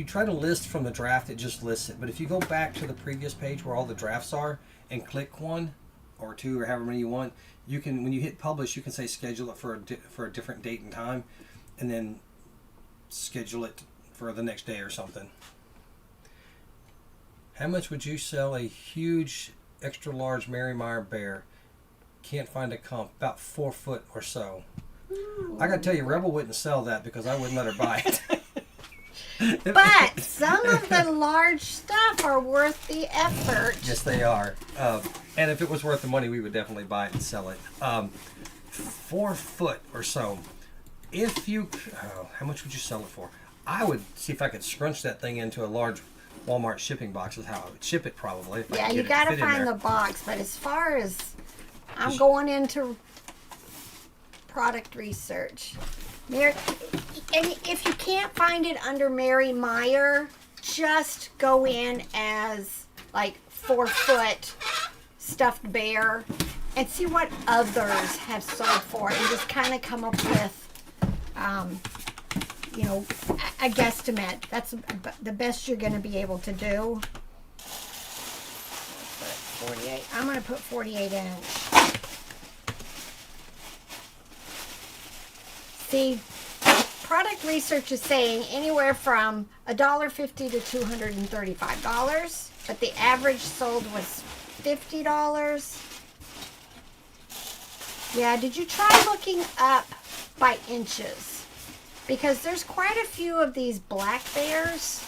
try to list from the draft, it just lists it. But if you go back to the previous page where all the drafts are and click one or two or however many you want, you can, when you hit publish, you can say schedule it for a different date and time, and then schedule it for the next day or something. How much would you sell a huge extra large Mary Meyer bear? Can't find a comp. About 4 foot or so. Ooh. I gotta tell you, Rebel wouldn't sell that because I wouldn't let her buy it. But some of the large stuff are worth the effort. Yes, they are. And if it was worth the money, we would definitely buy it and sell it. 4 foot or so. If you, how much would you sell it for? I would see if I could scrunch that thing into a large Walmart shipping box. Is how I would ship it probably. If I Yeah, could you get it got to fit in find there. the box. But as far as I'm going into product research, Mary, and if you can't find it under Mary Meyer, just go in as like 4 foot stuffed bear and see what others have sold for, and just kind of come up with, a guesstimate. That's the best you're going to be able to do. 48. I'm going to put 48 inch. See, product research is saying anywhere from $1.50 to $235, but the average sold was $50. Yeah, did you try looking up by inches? Because there's quite a few of these black bears.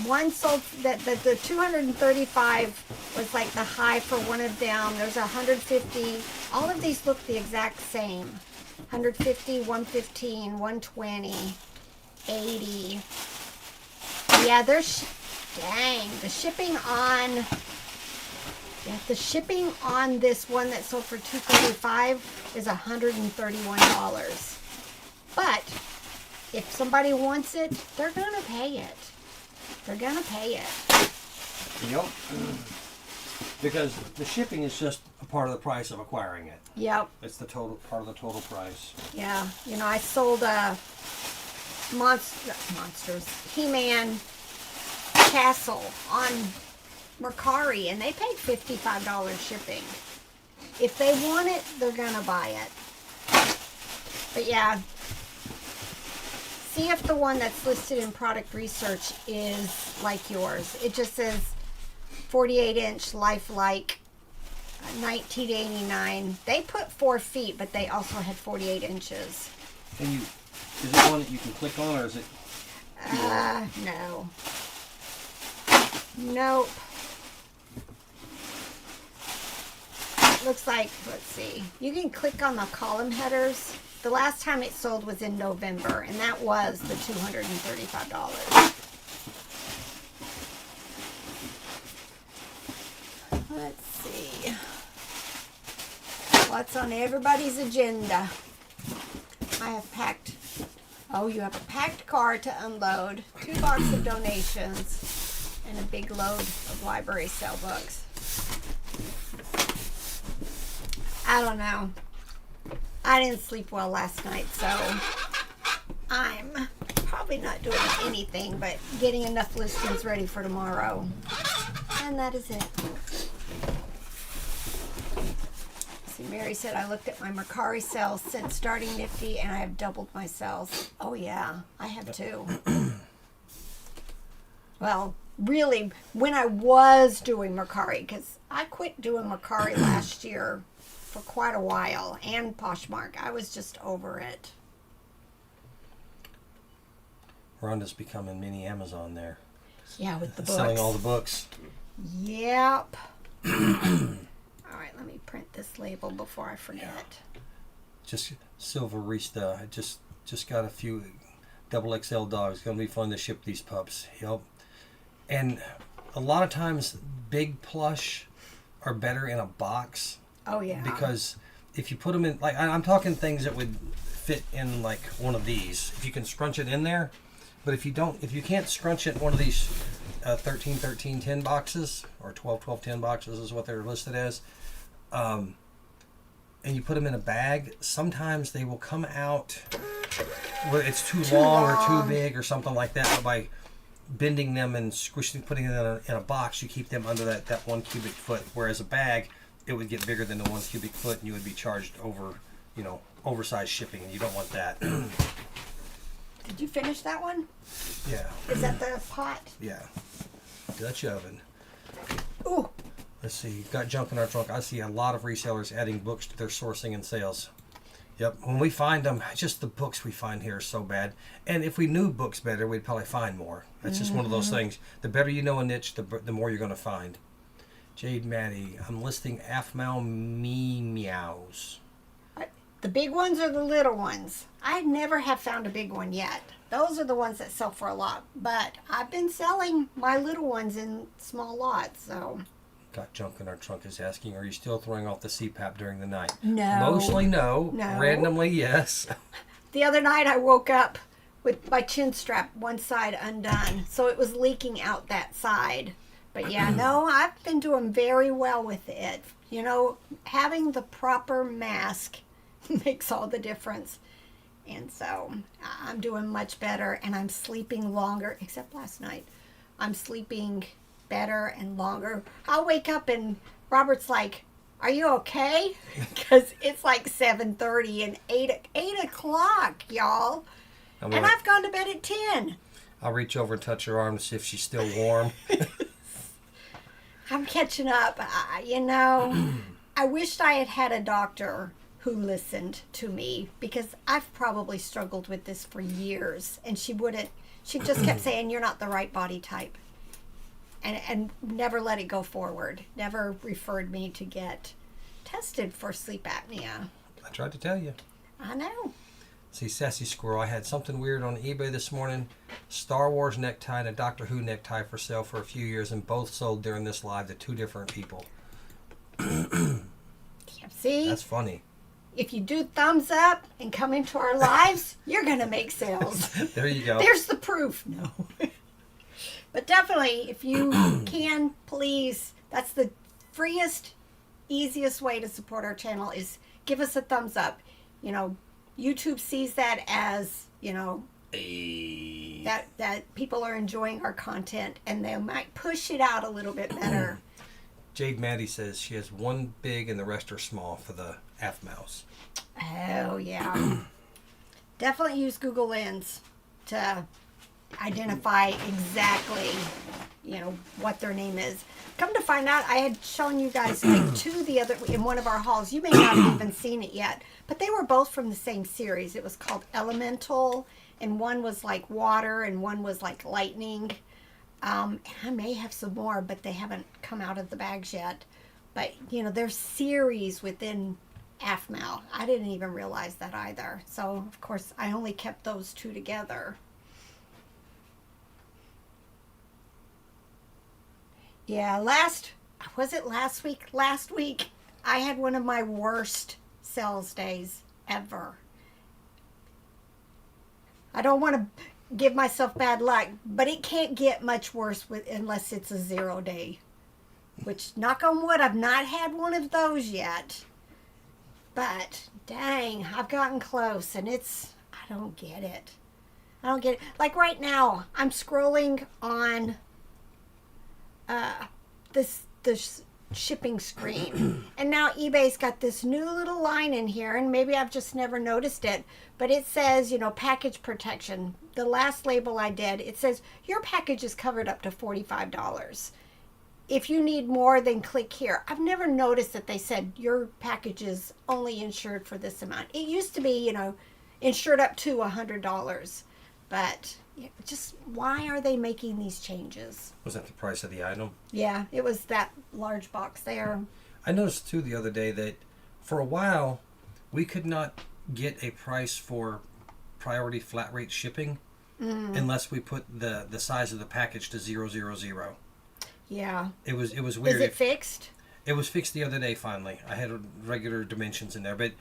One sold, the 235 was like the high for one of them. There's 150. All of these look the exact same. 150, 115, 120, 80. Yeah, there's, dang, the shipping on this one that sold for $235 is $131. But if somebody wants it, they're gonna pay it. They're gonna pay it. Yep. Because the shipping is just a part of the price of acquiring it. Yep. It's the total part of the total price. Yeah. You know, I sold a monsters He-Man castle on Mercari, and they paid $55 shipping. If they want it, they're gonna buy it. But yeah, see if the one that's listed in product research is like yours. It just says 48 inch lifelike 1989. They put 4 feet, but they also had 48 inches. And is it one that you can click on, or is it? No. Nope. Looks like, let's see. You can click on the column headers. The last time it sold was in November, and that was the $235. Let's see. What's on everybody's agenda? I have packed. Oh, you have a packed car to unload, 2 boxes of donations, and a big load of library sale books. I don't know. I didn't sleep well last night, so I'm probably not doing anything but getting enough listings ready for tomorrow. And that is it. See, Mary said I looked at my Mercari sales since starting Nifty, and I have doubled my sales. Oh yeah, I have too. Well, really, when I was doing Mercari, because I quit doing Mercari last year for quite a while, and Poshmark. I was just over it. Rhonda's becoming mini Amazon there. Yeah, with the books. Selling all the books. Yep. All right, let me print this label before I forget. Yeah. Just Silverista. I just got a few XXL dogs. It's gonna be fun to ship these pups. Yep. And a lot of times, big plush are better in a box. Oh yeah. Because if you put them in, like I'm talking things that would fit in like one of these. If you can scrunch it in there, but if you can't scrunch it in one of these 13-13-10 boxes or 12-12-10 boxes is what they're listed as, and you put them in a bag, sometimes they will come out where it's too long or too big or something like that. But by bending them and squishing, putting it in a box, you keep them under that 1 cubic foot. Whereas a bag, it would get bigger than the 1 cubic foot, and you would be charged oversized shipping, and you don't want that. Did you finish that one? Yeah. Is that the pot? Yeah. Dutch oven. Ooh. Let's see. Got junk in our trunk. I see a lot of resellers adding books to their sourcing and sales. Yep. When we find them, just the books we find here are so bad. And if we knew books better, we'd probably find more. That's just one of those things. The better you know a niche, the more you're going to find. Jade Maddie, I'm listing AFMAL meows. The big ones or the little ones? I never have found a big one yet. Those are the ones that sell for a lot. But I've been selling my little ones in small lots, so... Got junk in our trunk is asking, are you still throwing off the CPAP during the night? No. Mostly no. Randomly, yes. The other night I woke up with my chin strap one side undone, so it was leaking out that side. But yeah, no, I've been doing very well with it. You know, having the proper mask makes all the difference. And so I'm doing much better, and I'm sleeping longer, except last night. I'm sleeping better and longer. I'll wake up and Robert's like, are you okay? Because it's like 7:30 and 8 o'clock, y'all. And I've gone to bed at 10. I'll reach over and touch her arm to see if she's still warm. I'm catching up. I wished I had had a doctor who listened to me, because I've probably struggled with this for years, and she just kept saying, you're not the right body type, and never let it go forward, never referred me to get tested for sleep apnea. I tried to tell you. I know. See, Sassy Squirrel, I had something weird on eBay this morning. Star Wars necktie and a Doctor Who necktie for sale for a few years, and both sold during this live to 2 different people. See? That's funny. If you do thumbs up and come into our lives, you're going to make sales. There you go. There's the proof. No. But definitely, if you can, please, that's the freest, easiest way to support our channel is give us a thumbs up. You know, YouTube sees that as, that people are enjoying our content, and they might push it out a little bit better. Jade Maddie says she has one big and the rest are small for the AFMALs. Oh, yeah. Definitely use Google Lens to identify exactly, what their name is. Come to find out, I had shown you guys like 2 the other in one of our hauls. You may not have even seen it yet, but they were both from the same series. It was called Elemental, and one was like water, and one was like lightning. I may have some more, but they haven't come out of the bags yet. But, there's series within AFMAL. I didn't even realize that either. So, of course, I only kept those 2 together. Yeah, last week? Last week, I had one of my worst sales days ever. I don't want to give myself bad luck, but it can't get much worse unless it's a 0 day. Which, knock on wood, I've not had one of those yet. But, dang, I've gotten close, and I don't get it. Like right now, I'm scrolling on this shipping screen, and now eBay's got this new little line in here, and maybe I've just never noticed it, but it says, package protection. The last label I did, it says your package is covered up to $45. If you need more, then click here. I've never noticed that they said your package is only insured for this amount. It used to be, insured up to $100. But just why are they making these changes? Was that the price of the item? Yeah, it was that large box there. I noticed too the other day that for a while we could not get a price for priority flat rate shipping unless we put the size of the package to 000. Yeah. It was weird. Is it fixed? It was fixed the other day finally. I had regular dimensions in there, but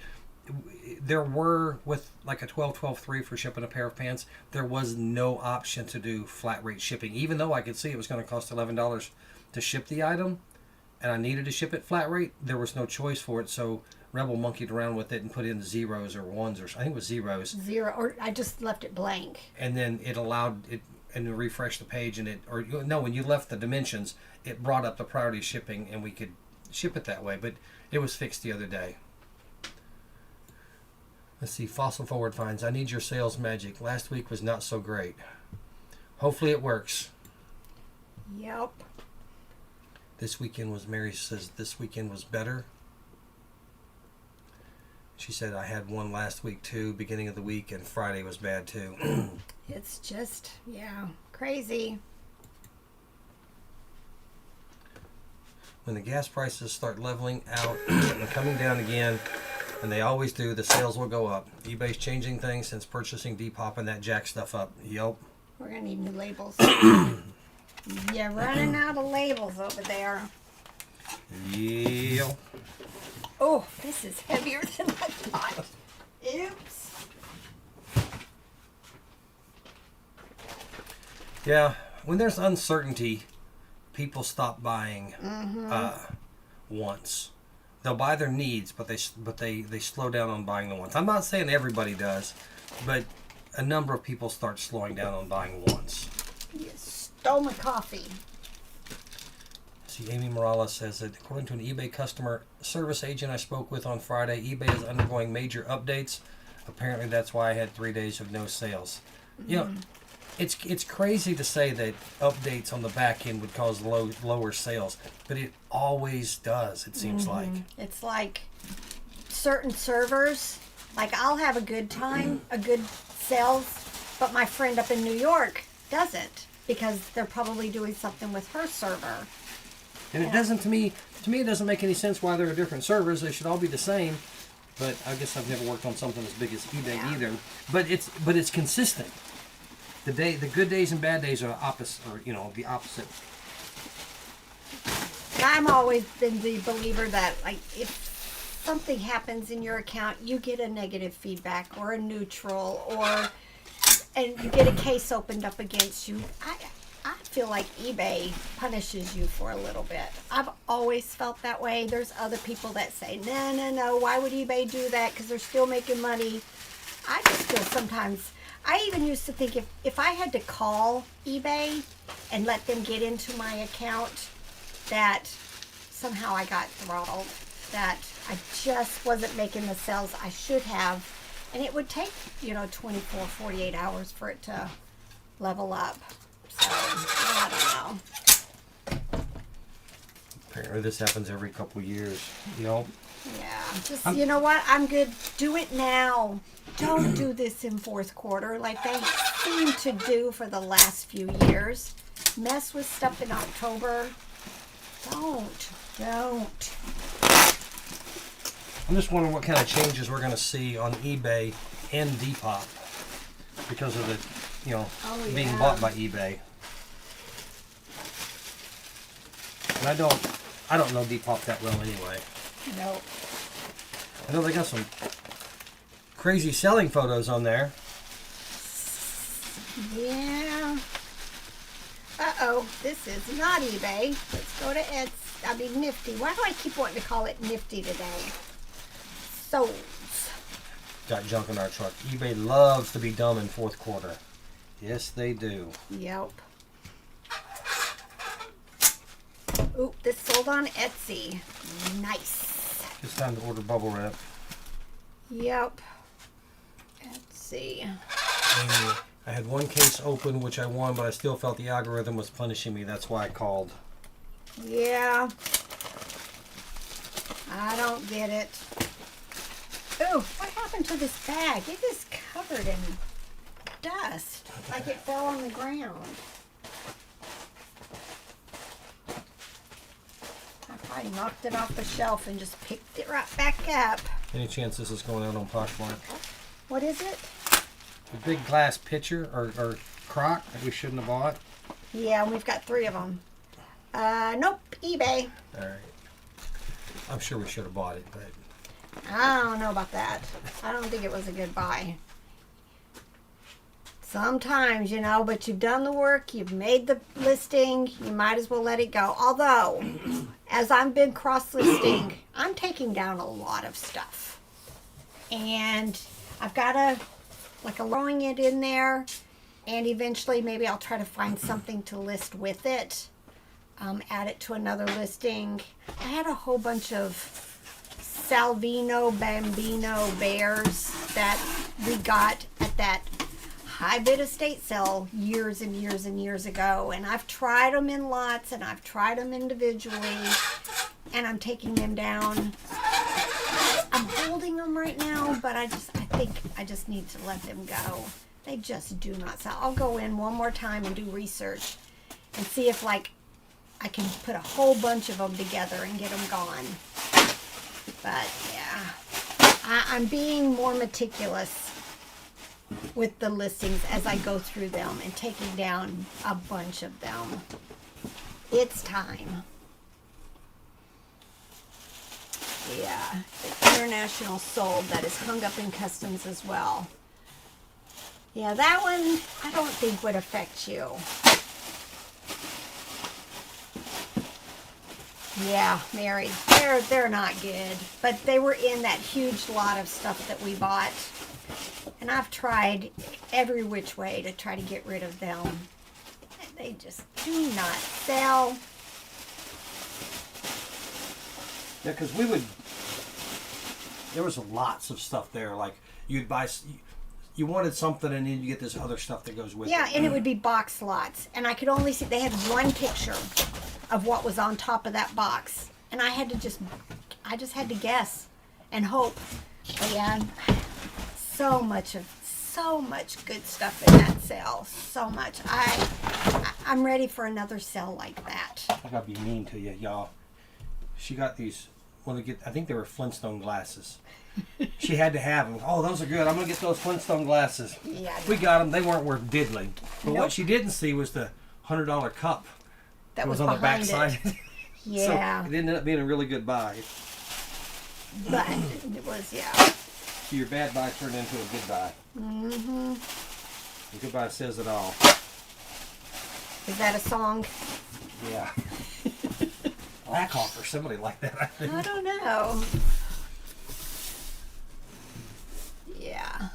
there were, with like a 12-12-3 for shipping a pair of pants, there was no option to do flat rate shipping, even though I could see it was going to cost $11 to ship the item, and I needed to ship it flat rate. There was no choice for it, so Rebel monkeyed around with it and put in zeros or ones, or I think it was zeros. Zero, or I just left it blank. And then it allowed it, and to refresh the page, and when you left the dimensions, it brought up the priority shipping, and we could ship it that way. But it was fixed the other day. Let's see, Fossil Forward finds, I need your sales magic. Last week was not so great. Hopefully it works. Yep. Mary says this weekend was better. She said I had one last week too, beginning of the week, and Friday was bad too. It's just, crazy. When the gas prices start leveling out and coming down again, and they always do, the sales will go up. eBay's changing things since purchasing Depop, and that jack stuff up. Yep. We're going to need new labels. You're running out of labels over there. Yep. Oh, this is heavier than I thought. Oops. Yeah, when there's uncertainty, people stop buying once. They'll buy their needs, but they slow down on buying the wants. I'm not saying everybody does, but a number of people start slowing down on buying once. You stole my coffee. See, Amy Morales says that according to an eBay customer service agent I spoke with on Friday, eBay is undergoing major updates. Apparently, that's why I had 3 days of no sales. You know, it's crazy to say that updates on the back end would cause lower sales, but it always does, it seems like. It's like certain servers, like I'll have a good time, a good sales, but my friend up in New York doesn't, because they're probably doing something with her server. And it doesn't, to me it doesn't make any sense why there are different servers. They should all be the same. But I guess I've never worked on something as big as eBay either. But it's consistent. The good days and bad days are opposite, or the opposite. I'm always been the believer that, like, if something happens in your account, you get a negative feedback or a neutral, and you get a case opened up against you. I feel like eBay punishes you for a little bit. I've always felt that way. There's other people that say, no, why would eBay do that? Because they're still making money. I just feel sometimes, I even used to think if I had to call eBay and let them get into my account, that somehow I got throttled, that I just wasn't making the sales I should have. And it would take, 24, 48 hours for it to level up. So, I don't know. Apparently this happens every couple years. Yep. Yeah, just, you know what? I'm good. Do it now. Don't do this in fourth quarter like they seem to do for the last few years. Mess with stuff in October. Don't. I'm just wondering what kind of changes we're going to see on eBay and Depop because of the, being bought by eBay. And I don't know Depop that well anyway. Nope. I know they got some crazy selling photos on there. Yeah. Uh-oh, this is not eBay. Let's go to Nifty. Why do I keep wanting to call it Nifty today? Souls. Got junk in our truck. eBay loves to be dumb in fourth quarter. Yes, they do. Yep. Ooh, this sold on Etsy. Nice. It's time to order bubble wrap. Yep. Etsy. And I had one case open, which I won, but I still felt the algorithm was punishing me. That's why I called. Yeah. I don't get it. Ooh, what happened to this bag? It is covered in dust. Like it fell on the ground. I probably knocked it off the shelf and just picked it right back up. Any chance this is going out on Poshmark? What is it? The big glass pitcher or crock that we shouldn't have bought. Yeah, we've got 3 of them. Nope, eBay. All right. I'm sure we should have bought it, but I don't know about that. I don't think it was a good buy. Sometimes, but you've done the work, you've made the listing, you might as well let it go. Although, as I've been cross-listing, I'm taking down a lot of stuff. And I've got throwing it in there, and eventually maybe I'll try to find something to list with it. Add it to another listing. I had a whole bunch of Salvino Bambino bears that we got at that high bid estate sale years and years and years ago, and I've tried them in lots and I've tried them individually, and I'm taking them down. I'm holding them right now, but I think I just need to let them go. They just do not sell. I'll go in one more time and do research and see if I can put a whole bunch of them together and get them gone. But yeah, I'm being more meticulous with the listings as I go through them and taking down a bunch of them. It's time. Yeah, the international sold that is hung up in customs as well. Yeah, that one I don't think would affect you. Yeah, married. They're not good, but they were in that huge lot of stuff that we bought. And I've tried every which way to try to get rid of them. And they just do not sell. yeah, because there was lots of stuff there. Like you'd buy, you wanted something, and then you get this other stuff that goes with it. Yeah, and it would be box lots. And I could only see, they had one picture of what was on top of that box. And I just had to guess and hope. But yeah, so much good stuff in that sale. So much. I'm ready for another sale like that. I gotta be mean to you, y'all. She got these. I think they were Flintstone glasses. She had to have them. Oh, those are good. I'm gonna get those Flintstone glasses. Yeah. We got them. They weren't worth diddly. But Nope. what she didn't see was the $100 cup. That It was on the back behind side. it. Yeah. So it ended up being a really good buy. But it was, yeah. So your bad buy turned into a good buy. Mm-hmm. A good buy says it all. Is that a song? Yeah. Blackhawk or somebody like that, I think. I don't know. Yeah.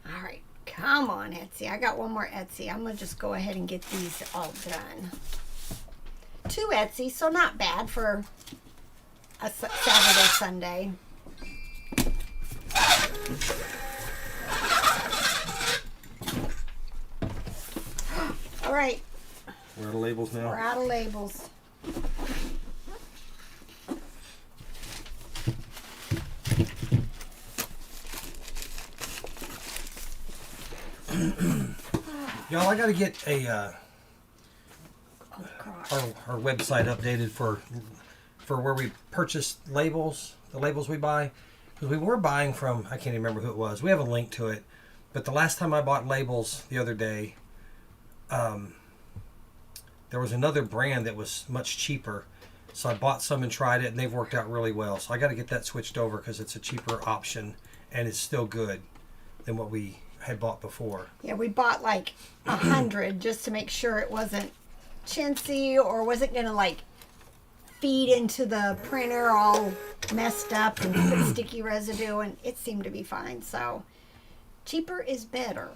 All right. Come on, Etsy. I got one more Etsy. I'm going to just go ahead and get these all done. 2 Etsy, so not bad for a Saturday, Sunday. All right. We're out of labels now. We're out of labels. Y'all, I got to get Oh, gosh. our website updated for where we purchase labels, the labels we buy. Because we were buying from, I can't even remember who it was. We have a link to it. But the last time I bought labels the other day, there was another brand that was much cheaper. So I bought some and tried it, and they've worked out really well. So I got to get that switched over because it's a cheaper option, and it's still good than what we had bought before. Yeah, we bought like 100 just to make sure it wasn't chintzy or wasn't going to feed into the printer all messed up and put sticky residue, and it seemed to be fine. So cheaper is better.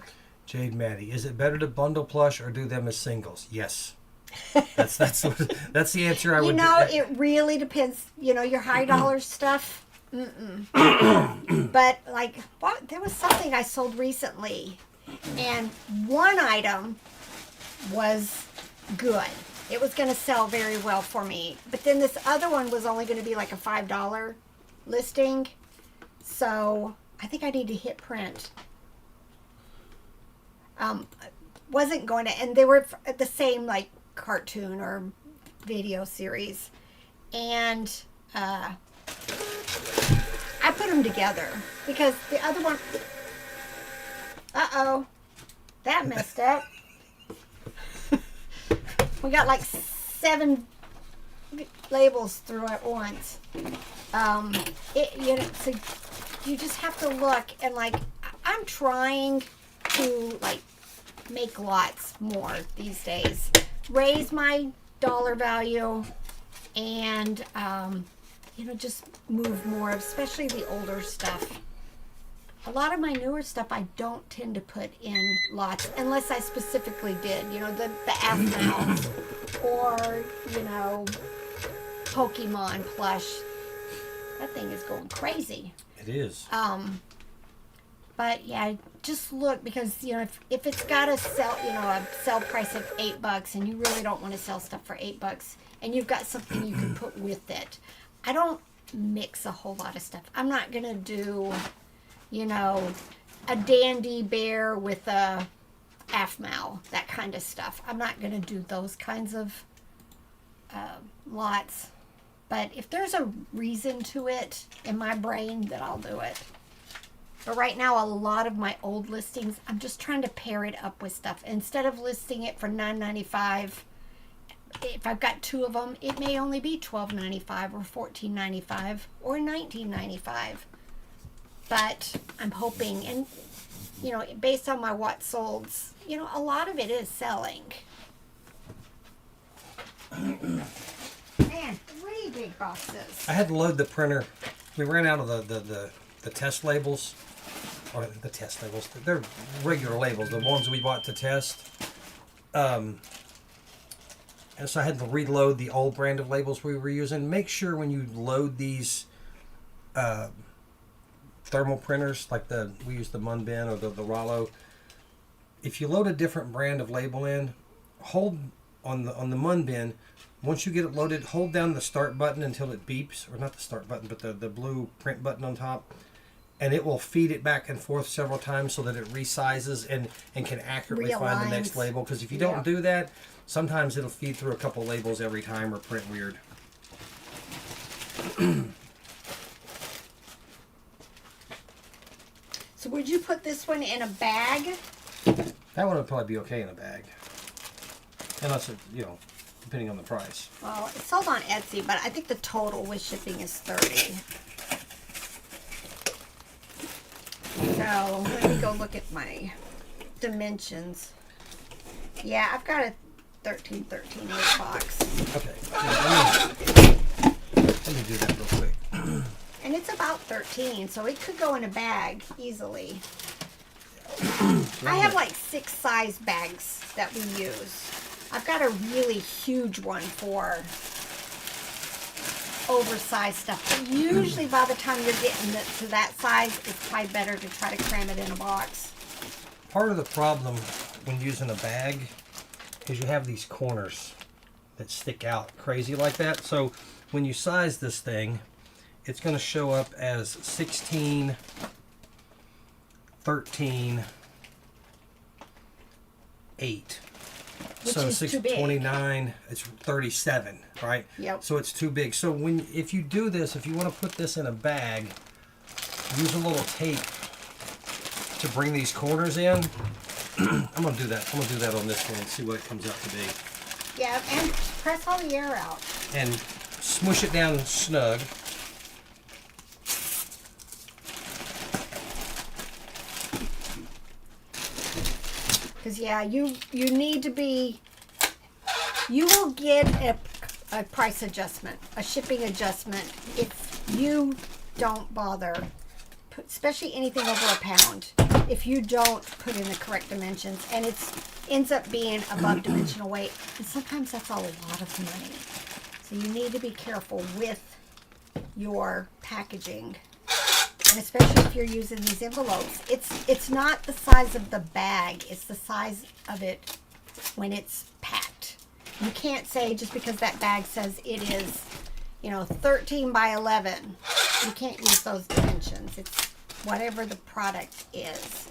Jade Maddie, is it better to bundle plush or do them as singles? Yes. That's the answer I would. It really depends. Your high dollar stuff. But there was something I sold recently, and one item was good. It was going to sell very well for me, but then this other one was only going to be like a $5 listing. So I think I need to hit print. Wasn't going to, and they were the same cartoon or video series, and I put them together because the other one, that messed up. We got 7 labels through at once. So you just have to look, and like I'm trying to like make lots more these days, raise my dollar value, and just move more, especially the older stuff. A lot of my newer stuff I don't tend to put in lots unless I specifically did. The Aphmau or Pokemon plush. That thing is going crazy. It is. But yeah, just look, because if it's got a sell price of $8 and you really don't want to sell stuff for $8 and you've got something you can put with it. I don't mix a whole lot of stuff. I'm not gonna do a dandy bear with a Aphmau, that kind of stuff. I'm not gonna do those kinds of lots. But if there's a reason to it in my brain, then I'll do it. But right now, a lot of my old listings, I'm just trying to pair it up with stuff. Instead of listing it for $9.95, if I've got 2 of them, it may only be $12.95 or $14.95 or $19.95. But I'm hoping, and based on my what solds, a lot of it is selling. Man, 3 big boxes. I had to load the printer. We ran out of the test labels. Or the test labels. They're regular labels, the ones we bought to test. And so I had to reload the old brand of labels we were using. Make sure when you load these thermal printers, like we use the Munbin or the Rollo, if you load a different brand of label in, hold on the Munbin. Once you get it loaded, hold down the start button until it beeps, or not the start button, but the blue print button on top, and it will feed it back and forth several times so that it resizes and can accurately find the next label. Because if you don't do that, sometimes it'll feed through a couple labels every time or print weird. So would you put this one in a bag? That one would probably be okay in a bag. Unless it, depending on the price. Well, it's sold on Etsy, but I think the total with shipping is $30. So let me go look at my dimensions. Yeah, I've got a 13 inch box. Okay. Let me do that real quick. And it's about 13, so it could go in a bag easily. I have like 6 size bags that we use. I've got a really huge one for oversized stuff. But usually by the time you're getting to that size, it's probably better to try to cram it in a box. Part of the problem when using a bag is you have these corners that stick out crazy like that. So when you size this thing, it's going to show up as 16, 13, 8. Which so is too big. 29, it's 37, right? Yep. So it's too big. So if you do this, if you want to put this in a bag, use a little tape to bring these corners in. I'm gonna do that. I'm gonna do that on this one and see what it comes out to be. Yeah, and press all the air out. And smush it down snug. Because yeah, you need to be. You will get a price adjustment, a shipping adjustment, if you don't bother, especially anything over a pound. If you don't put in the correct dimensions, and it ends up being above dimensional weight, and sometimes that's a lot of money. So you need to be careful with your packaging, and especially if you're using these envelopes. It's not the size of the bag; it's the size of it when it's packed. You can't say just because that bag says it is, 13 by 11. You can't use those dimensions. It's whatever the product is.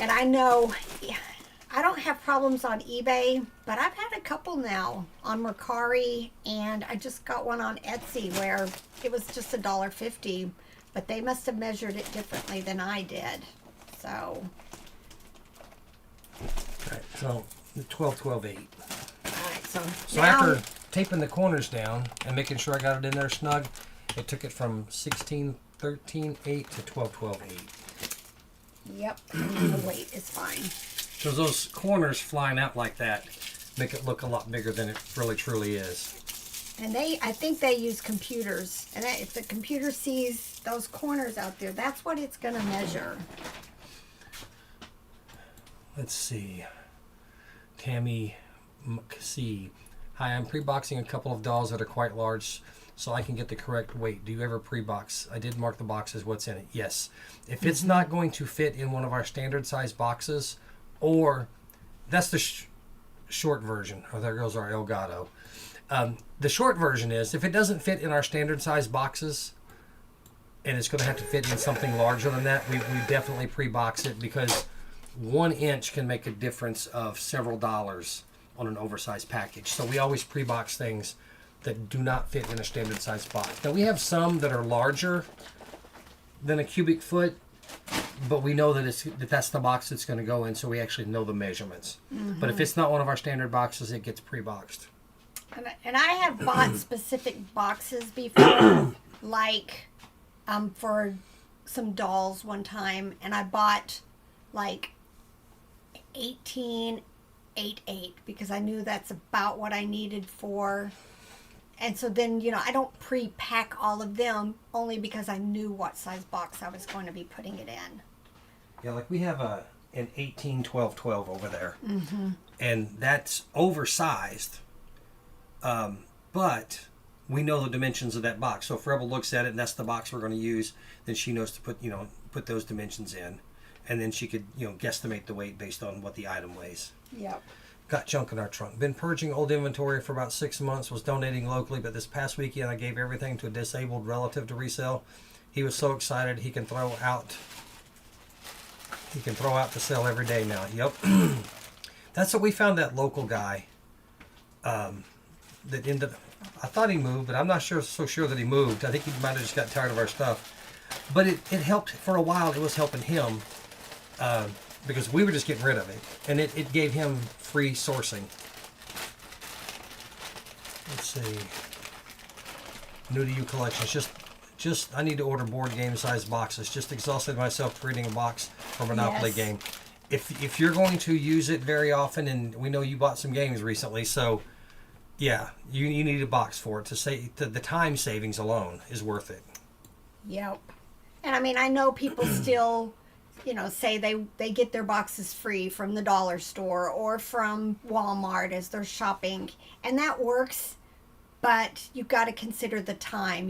And I know I don't have problems on eBay, but I've had a couple now on Mercari, and I just got one on Etsy where it was just $1.50, but they must have measured it differently than I did. So. All right, so 12, 12, 8. All right, so So now, after taping the corners down and making sure I got it in there snug, it took it from 16-13-8 to 12-12-8. Yep. And the weight is fine. Because those corners flying out like that make it look a lot bigger than it really truly is. And I think they use computers. And if the computer sees those corners out there, that's what it's going to measure. Let's see. Tammy C. Hi, I'm pre-boxing a couple of dolls that are quite large so I can get the correct weight. Do you ever pre-box? I did mark the boxes, what's in it. Yes. If it's not going to fit in one of our standard size boxes, or that's the short version. Oh, there goes our Elgato. The short version is if it doesn't fit in our standard size boxes and it's going to have to fit in something larger than that, we definitely pre-box it, because 1 inch can make a difference of several dollars on an oversized package. So we always pre-box things that do not fit in a standard size box. Now we have some that are larger than a cubic foot, but we know that that's the box it's going to go in, so we actually know the measurements. But if it's not one of our standard boxes, it gets pre-boxed. And I have bought specific boxes before, like for some dolls one time, and I bought like 18-8-8 because I knew that's about what I needed for. And so then, I don't pre-pack all of them, only because I knew what size box I was going to be putting it in. Yeah, like we have an 18-12-12 over there. And that's oversized. But we know the dimensions of that box. So if Rebel looks at it and that's the box we're going to use, then she knows to put those dimensions in. And then she could, guesstimate the weight based on what the item weighs. Yep. Got junk in our trunk. Been purging old inventory for about 6 months. Was donating locally, but this past weekend I gave everything to a disabled relative to resell. He was so excited he can throw out to sell every day now. Yep. That's what we found, that local guy that ended. I thought he moved, but I'm not so sure that he moved. I think he might have just got tired of our stuff. But it helped for a while. It was helping him. Because we were just getting rid of it, and it gave him free sourcing. Let's see. New to you collections. Just I need to order board game size boxes. Just exhausted myself creating a box for a Monopoly game. If you're going to use it very often, and we know you bought some games recently, so yeah, you need a box for it to say the time savings alone is worth it. Yep. And I mean, I know people still, say they get their boxes free from the dollar store or from Walmart as they're shopping, and that works, but you've got to consider the time,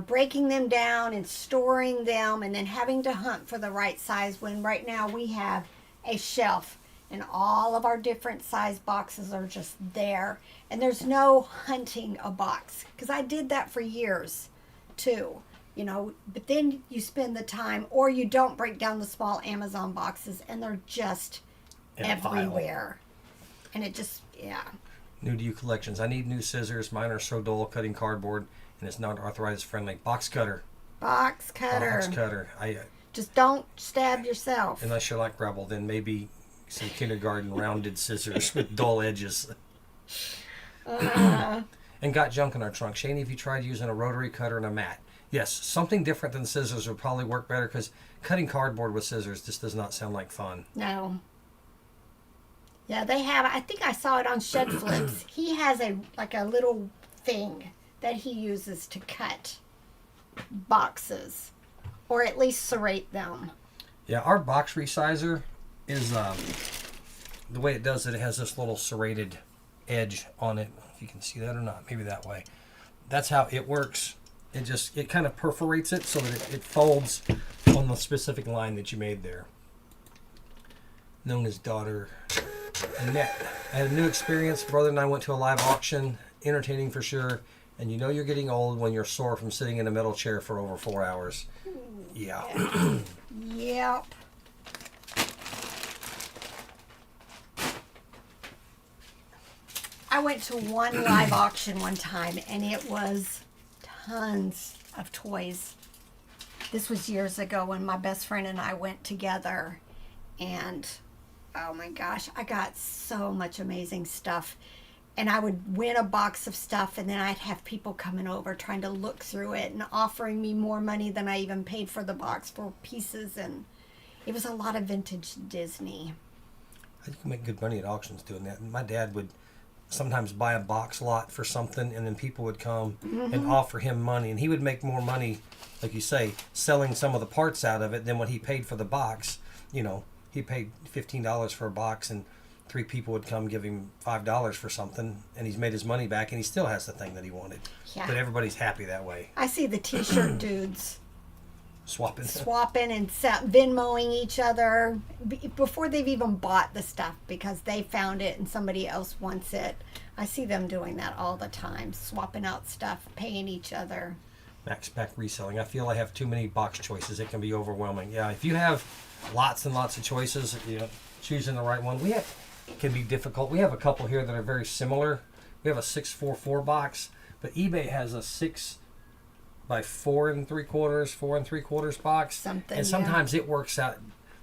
breaking them down and storing them and then having to hunt for the right size, when right now we have a shelf and all of our different size boxes are just there, and there's no hunting a box, because I did that for years too. But then you spend the time, or you don't break down the small Amazon boxes, and they're just everywhere. And it just, New to you collections. I need new scissors. Mine are so dull cutting cardboard, and it's not arthritis friendly. Box cutter. Box cutter. Just don't stab yourself. Unless you're like Rebel, then maybe some kindergarten rounded scissors with dull edges. And got junk in our trunk. Shane, have you tried using a rotary cutter and a mat? Yes, something different than scissors would probably work better, because cutting cardboard with scissors just does not sound like fun. No. Yeah, they have. I think I saw it on Shed Flips. He has a little thing that he uses to cut boxes, or at least serrate them. Yeah, our box resizer is the way it does it. It has this little serrated edge on it. If you can see that or not, maybe that way. That's how it works. It kind of perforates it so that it folds on the specific line that you made there. Known as daughter Annette. I had a new experience. Brother and I went to a live auction. Entertaining for sure. And you're getting old when you're sore from sitting in a metal chair for over 4 hours. Yeah. Yep. I went to one live auction one time, and it was tons of toys. This was years ago when my best friend and I went together, and oh my gosh, I got so much amazing stuff. and I would win a box of stuff, and then I'd have people coming over trying to look through it and offering me more money than I even paid for the box for pieces, and it was a lot of vintage Disney. I think you can make good money at auctions doing that. My dad would sometimes buy a box lot for something, and then people would come and offer him money, and he would make more money, like you say, selling some of the parts out of it than what he paid for the box. You know, he paid $15 for a box, and 3 people would come give him $5 for something, and he's made his money back, and he still has the thing that he wanted. Yeah. But everybody's happy that way. I see the t-shirt dudes Swapping and Venmoing each other before they've even bought the stuff because they found it and somebody else wants it. I see them doing that all the time, swapping out stuff, paying each other. Max back reselling. I feel I have too many box choices. It can be overwhelming. Yeah, if you have lots and lots of choices, you know, choosing the right one, it can be difficult. We have a couple here that are very similar. We have a 644 box, but eBay has a 6 by 4 3/4 box. Something, and sometimes it works out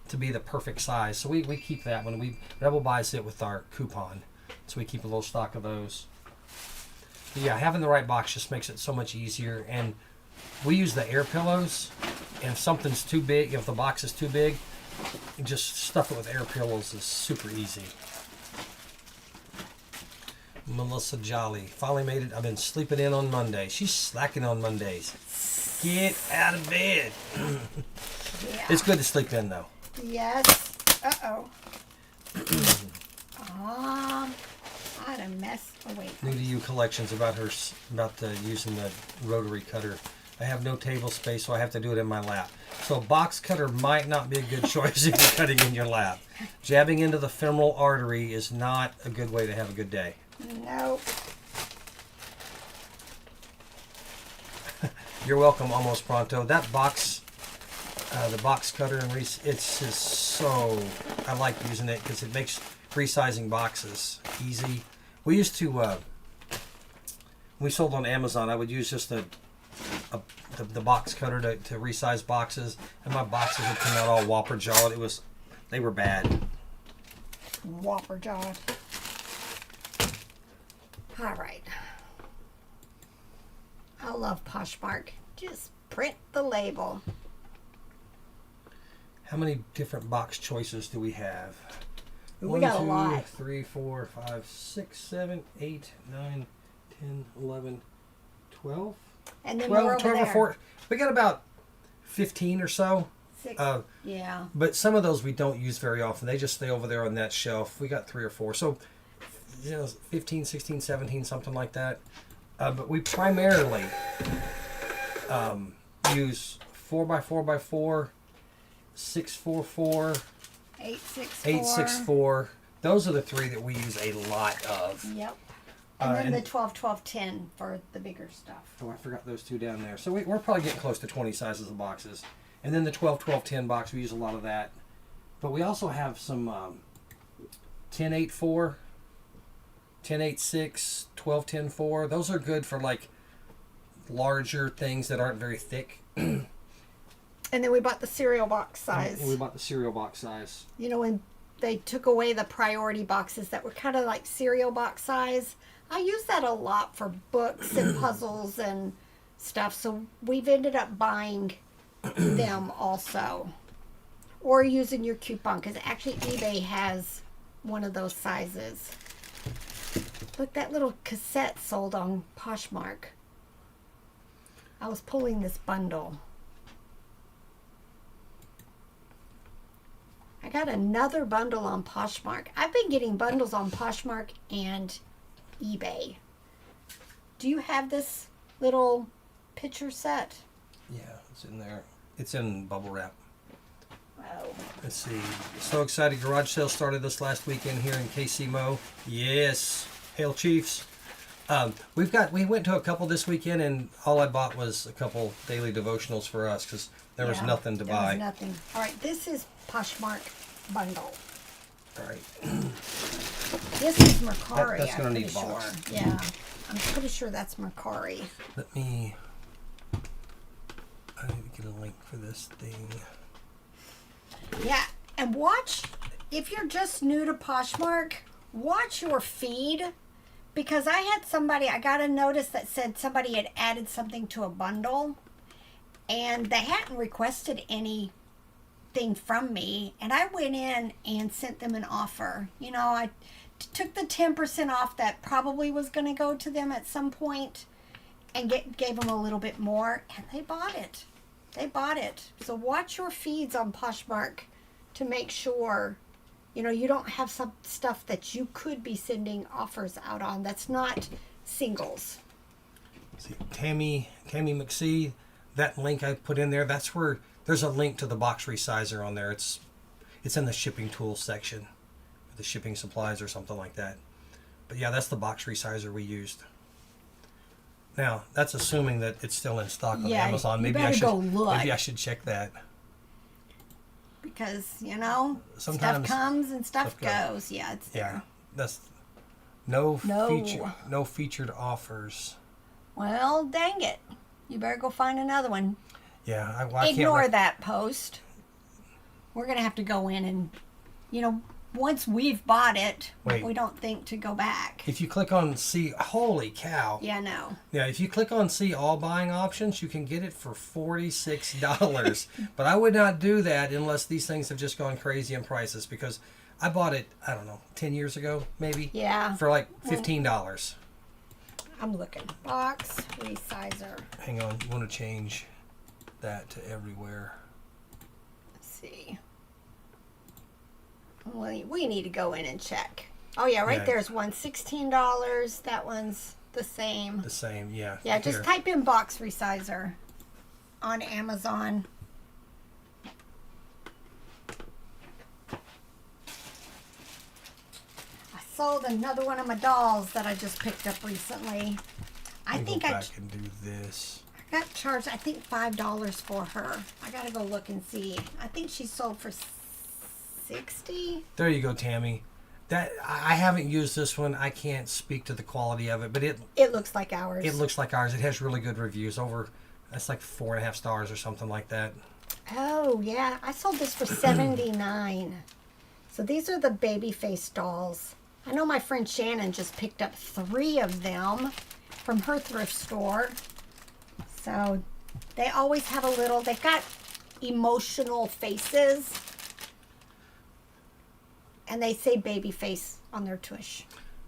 to be the perfect size. So we keep that one. We Rebel buys it with our coupon. So we keep a little stock of those. But yeah, having the right box just makes it so much easier. And we use the air pillows. And if something's too big, if the box is too big, you just stuff it with air pillows is super easy. Melissa Jolly finally made it. I've been sleeping in on Monday. She's slacking on Mondays. Get out of bed. Yeah. It's good to sleep in though. Yes. Uh-oh. I had a mess. Oh, wait. New to you collections about using the rotary cutter. I have no table space, so I have to do it in my lap. So a box cutter might not be a good choice if you're cutting in your lap. Jabbing into the femoral artery is not a good way to have a good day. Nope. You're welcome, Almost Pronto. That box, the box cutter, it's just so, I like using it because it makes resizing boxes easy. We used to, when we sold on Amazon, I would use just the box cutter to resize boxes, and my boxes would come out all whopper jawed. They were bad. Whopper jawed. All right. I love Poshmark. Just print the label. How many different box choices do we have? We got a lot. 1, 2, 3, 4, 5, 6, 7, 8, 9, 10, 11, 12. And then 12, we're over 12 there. or 4. We got about 15 or so. 6. Yeah. But some of those we don't use very often. They just stay over there on that shelf. We got 3 or 4. So, 15, 16, 17, something like that. But we primarily use 4x4x4, 644, 864. 864. Those are the 3 that we use a lot of. Yep. And then the 12, 12, 10 for the bigger stuff. Oh, I forgot those 2 down there. So we're probably getting close to 20 sizes of boxes. And then the 12, 12, 10 box, we use a lot of that. But we also have some 10, 8, 4, 10, 8, 6, 12, 10, 4. Those are good for like larger things that aren't very thick. And then we bought the cereal box size. And we bought the cereal box size. You know, when they took away the priority boxes that were kind of like cereal box size, I use that a lot for books and puzzles and stuff. So we've ended up buying them also. Or using your coupon, because actually eBay has one of those sizes. Look, that little cassette sold on Poshmark. I was pulling this bundle. I got another bundle on Poshmark. I've been getting bundles on Poshmark and eBay. Do you have this little picture set? Yeah, it's in there. It's in bubble wrap. Oh. Let's see. So excited. Garage sale started this last weekend here in KC Mo. Yes. Hail Chiefs. We went to a couple this weekend, and all I bought was a couple daily devotionals for us because there was nothing to buy. There was nothing. All right, this is Poshmark bundle. All right. This is Mercari. That's gonna I'm need pretty box. sure. Yeah, I'm pretty sure that's Mercari. Let me. I need to get a link for this thing. Yeah, and watch, if you're just new to Poshmark, watch your feed, because I got a notice that said somebody had added something to a bundle, and they hadn't requested anything from me, and I went in and sent them an offer. I took the 10% off that probably was going to go to them at some point, and gave them a little bit more, and they bought it. So watch your feeds on Poshmark to make sure you don't have some stuff that you could be sending offers out on that's not singles. See, Tammy McSee, that link I put in there, that's where there's a link to the box resizer on there. It's in the shipping tools section, the shipping supplies or something like that. But yeah, that's the box resizer we used. Now, that's assuming that it's still in stock on Amazon. Maybe I should go look. Maybe I should check that. Because, sometimes stuff comes and stuff goes. Yeah, it's there. Yeah, that's no featured offers. Well, dang it. You better go find another one. Yeah, I Ignore that post. We're going to have to go in and, once we've bought it, we don't think to go back. If you click on see, holy cow. Yeah, no. Yeah, if you click on see all buying options, you can get it for $46. But I would not do that unless these things have just gone crazy in prices, because I bought it, I don't know, 10 years ago, maybe? Yeah. For like $15. I'm looking. Box resizer. Hang on, I want to change that to everywhere. Let's see. We need to go in and check. Oh yeah, there's one $16. That one's the same. The same, yeah. Yeah, just type in box resizer on Amazon. I sold another one of my dolls that I just picked up recently. I think I can do this. I got charged, I think, $5 for her. I gotta go look and see. I think she sold for $60. There you go, Tammy. That I haven't used this one. I can't speak to the quality of it, but it looks like ours. It looks like ours. It has really good reviews. That's like 4.5 stars or something like that. Oh yeah, I sold this for $79. So these are the baby face dolls. I know my friend Shannon just picked up 3 of them from her thrift store. So they always have they've got emotional faces. And they say baby face on their tush.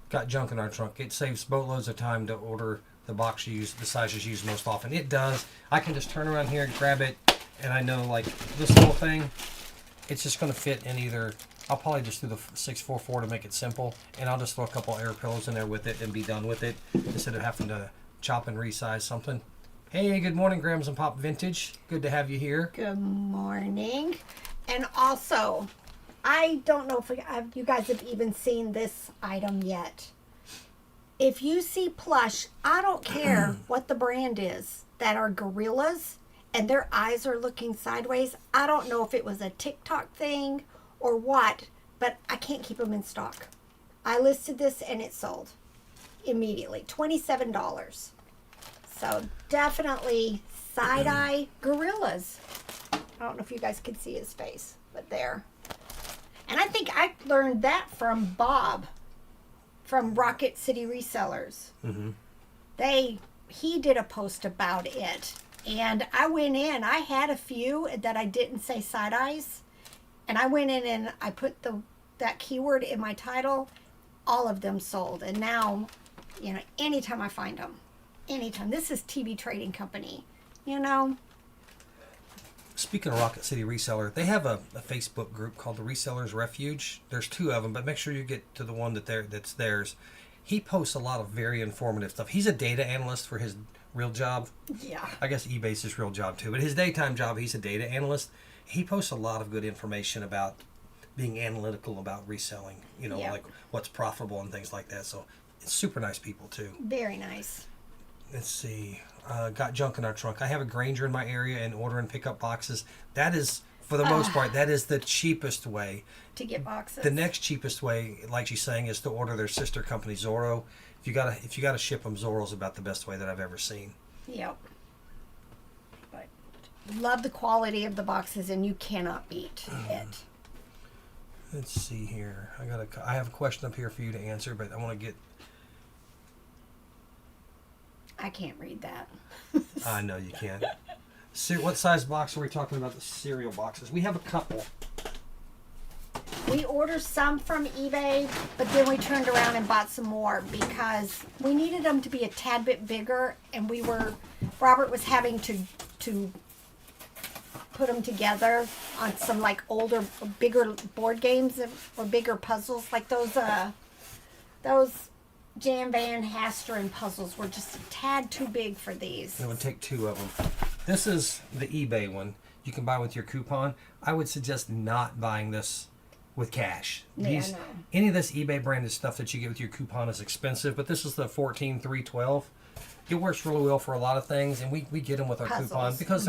Got junk in our trunk. It saves boatloads of time to order the box you use, the sizes used most often. It does. I can just turn around here and grab it, and I know, like, this little thing, it's just going to fit in either. I'll probably just do the 644 to make it simple, and I'll just throw a couple air pillows in there with it and be done with it instead of having to chop and resize something. Hey, good morning, Grams and Pop Vintage. Good to have you here. Good morning. And also, I don't know if you guys have even seen this item yet. If you see plush, I don't care what the brand is, that are gorillas and their eyes are looking sideways. I don't know if it was a TikTok thing or what, but I can't keep them in stock. I listed this and it sold immediately. $27. So definitely side-eye gorillas. I don't know if you guys can see his face, but there. And I think I learned that from Bob from Rocket City Resellers. Mm-hmm. He did a post about it. And I went in. I had a few that I didn't say side eyes. And I went in and I put that keyword in my title. All of them sold. And now, anytime I find them. Anytime. This is TV Trading Company. Speaking of Rocket City Reseller, they have a Facebook group called the Resellers Refuge. There's 2 of them, but make sure you get to the one that's theirs. He posts a lot of very informative stuff. He's a data analyst for his real job. Yeah. I guess eBay's his real job too, but his daytime job, he's a data analyst. He posts a lot of good information about being analytical about reselling, like what's profitable and things like that. So it's super nice people too. Very nice. Let's see. Got junk in our trunk. I have a Granger in my area and order and pick up boxes. That is, for the most part, that is the cheapest way to get boxes. The next cheapest way, like she's saying, is to order their sister company Zorro. If you gotta ship them, Zorro's about the best way that I've ever seen. Yep. But love the quality of the boxes, and you cannot beat it. Let's see here. I have a question up here for you to answer, but I want to get I can't read that. I know you can. What size box are we talking about? The cereal boxes. We have a couple. We ordered some from eBay, but then we turned around and bought some more because we needed them to be a tad bit bigger, and Robert was having to put them together on some like older, bigger board games or bigger puzzles, like those Jan Van Hasteren puzzles were just a tad too big for these. It would take two of them. This is the eBay one. You can buy with your coupon. I would suggest not buying this with cash. Yeah, no. Any of this eBay branded stuff that you get with your coupon is expensive, but this is the 14312. It works really well for a lot of things, and we get them with our Puzzles. coupon because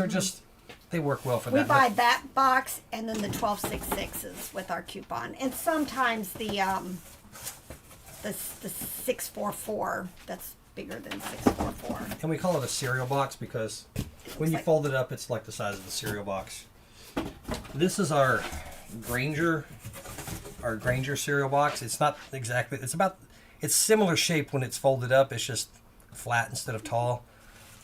they work well for that. We buy that box and then the 1266s with our coupon, and sometimes the 644 that's bigger than 644. And we call it a cereal box because when you fold it up, it's like the size of the cereal box. This is our Granger cereal box. It's not exactly, it's similar shape when it's folded up. It's just flat instead of tall.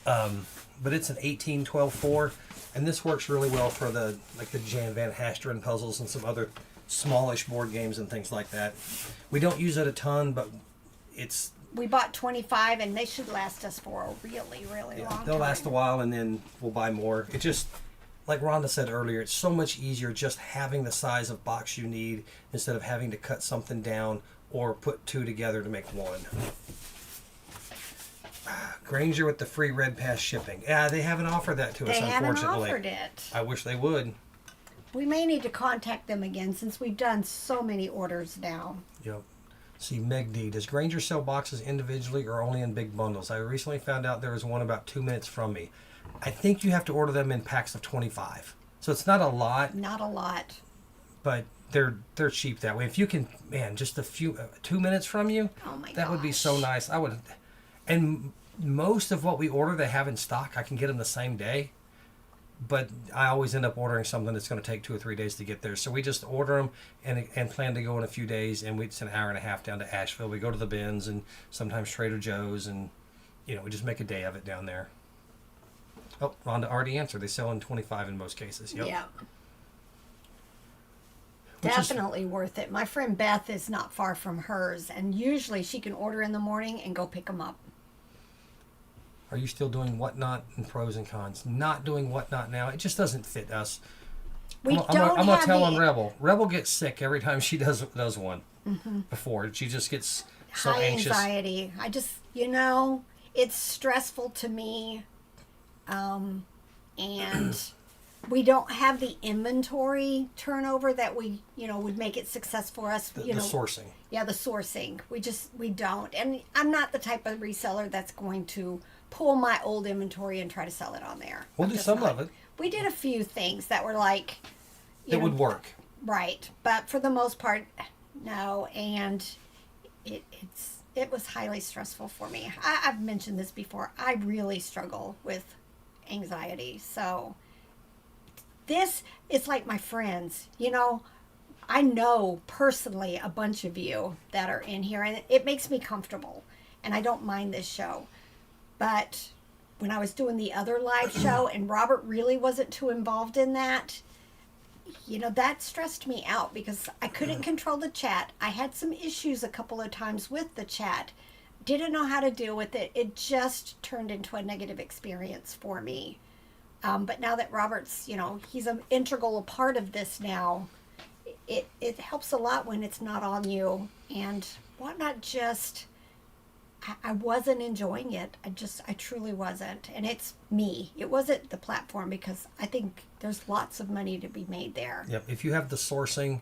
But it's an 18-12-4, and this works really well for the Jan Van Hasteren puzzles and some other smallish board games and things like that. We don't use it a ton, but we bought 25, and they should last us for a really, really long time. They'll last a while, and then we'll buy more. It just, like Rhonda said earlier, it's so much easier just having the size of box you need instead of having to cut something down or put two together to make one. Granger with the free Red Pass shipping. Yeah, they haven't offered that to us, unfortunately. They haven't offered it. I wish they would. We may need to contact them again since we've done so many orders now. Yep. See, Meg D. Does Granger sell boxes individually or only in big bundles? I recently found out there was one about 2 minutes from me. I think you have to order them in packs of 25. So it's not a lot. Not a lot. But they're cheap that way. If you can, man, just a few 2 minutes from you, oh my that would be so nice. I would, and most of what we order they have in stock. I can get them the same day. But I always end up ordering something that's going to take 2 or 3 days to get there. So we just order them and plan to go in a few days. And it's an hour and a half down to Asheville. We go to the Ben's and sometimes Trader Joe's. And, we just make a day of it down there. Oh, Rhonda already answered. They sell in 25 in most cases. Yep. Yeah. Definitely worth it. My friend Beth is not far from hers. And usually she can order in the morning and go pick them up. Are you still doing Whatnot and pros and cons? Not doing Whatnot now. It just doesn't fit us. I'm gonna tell on Rebel. Rebel gets sick every time she does one. Mm-hmm. Before she just gets so high anxious. Anxiety. I just it's stressful to me, and we don't have the inventory turnover that we would make it successful for us. The sourcing. Yeah, the sourcing. We don't, and I'm not the type of reseller that's going to pull my old inventory and try to sell it on there. We'll do some of it. We did a few things that were like it would work. Right. But for the most part, no. And it was highly stressful for me. I've mentioned this before. I really struggle with anxiety. So this is like my friends, I know personally a bunch of you that are in here, and it makes me comfortable, and I don't mind this show. But when I was doing the other live show and Robert really wasn't too involved in that, that stressed me out because I couldn't control the chat. I had some issues a couple of times with the chat. Didn't know how to deal with it. It just turned into a negative experience for me. But now that Robert's, he's an integral part of this now, it helps a lot when it's not on you. And Whatnot just... I wasn't enjoying it. I truly wasn't. And it's me. It wasn't the platform because I think there's lots of money to be made there. Yep. If you have the sourcing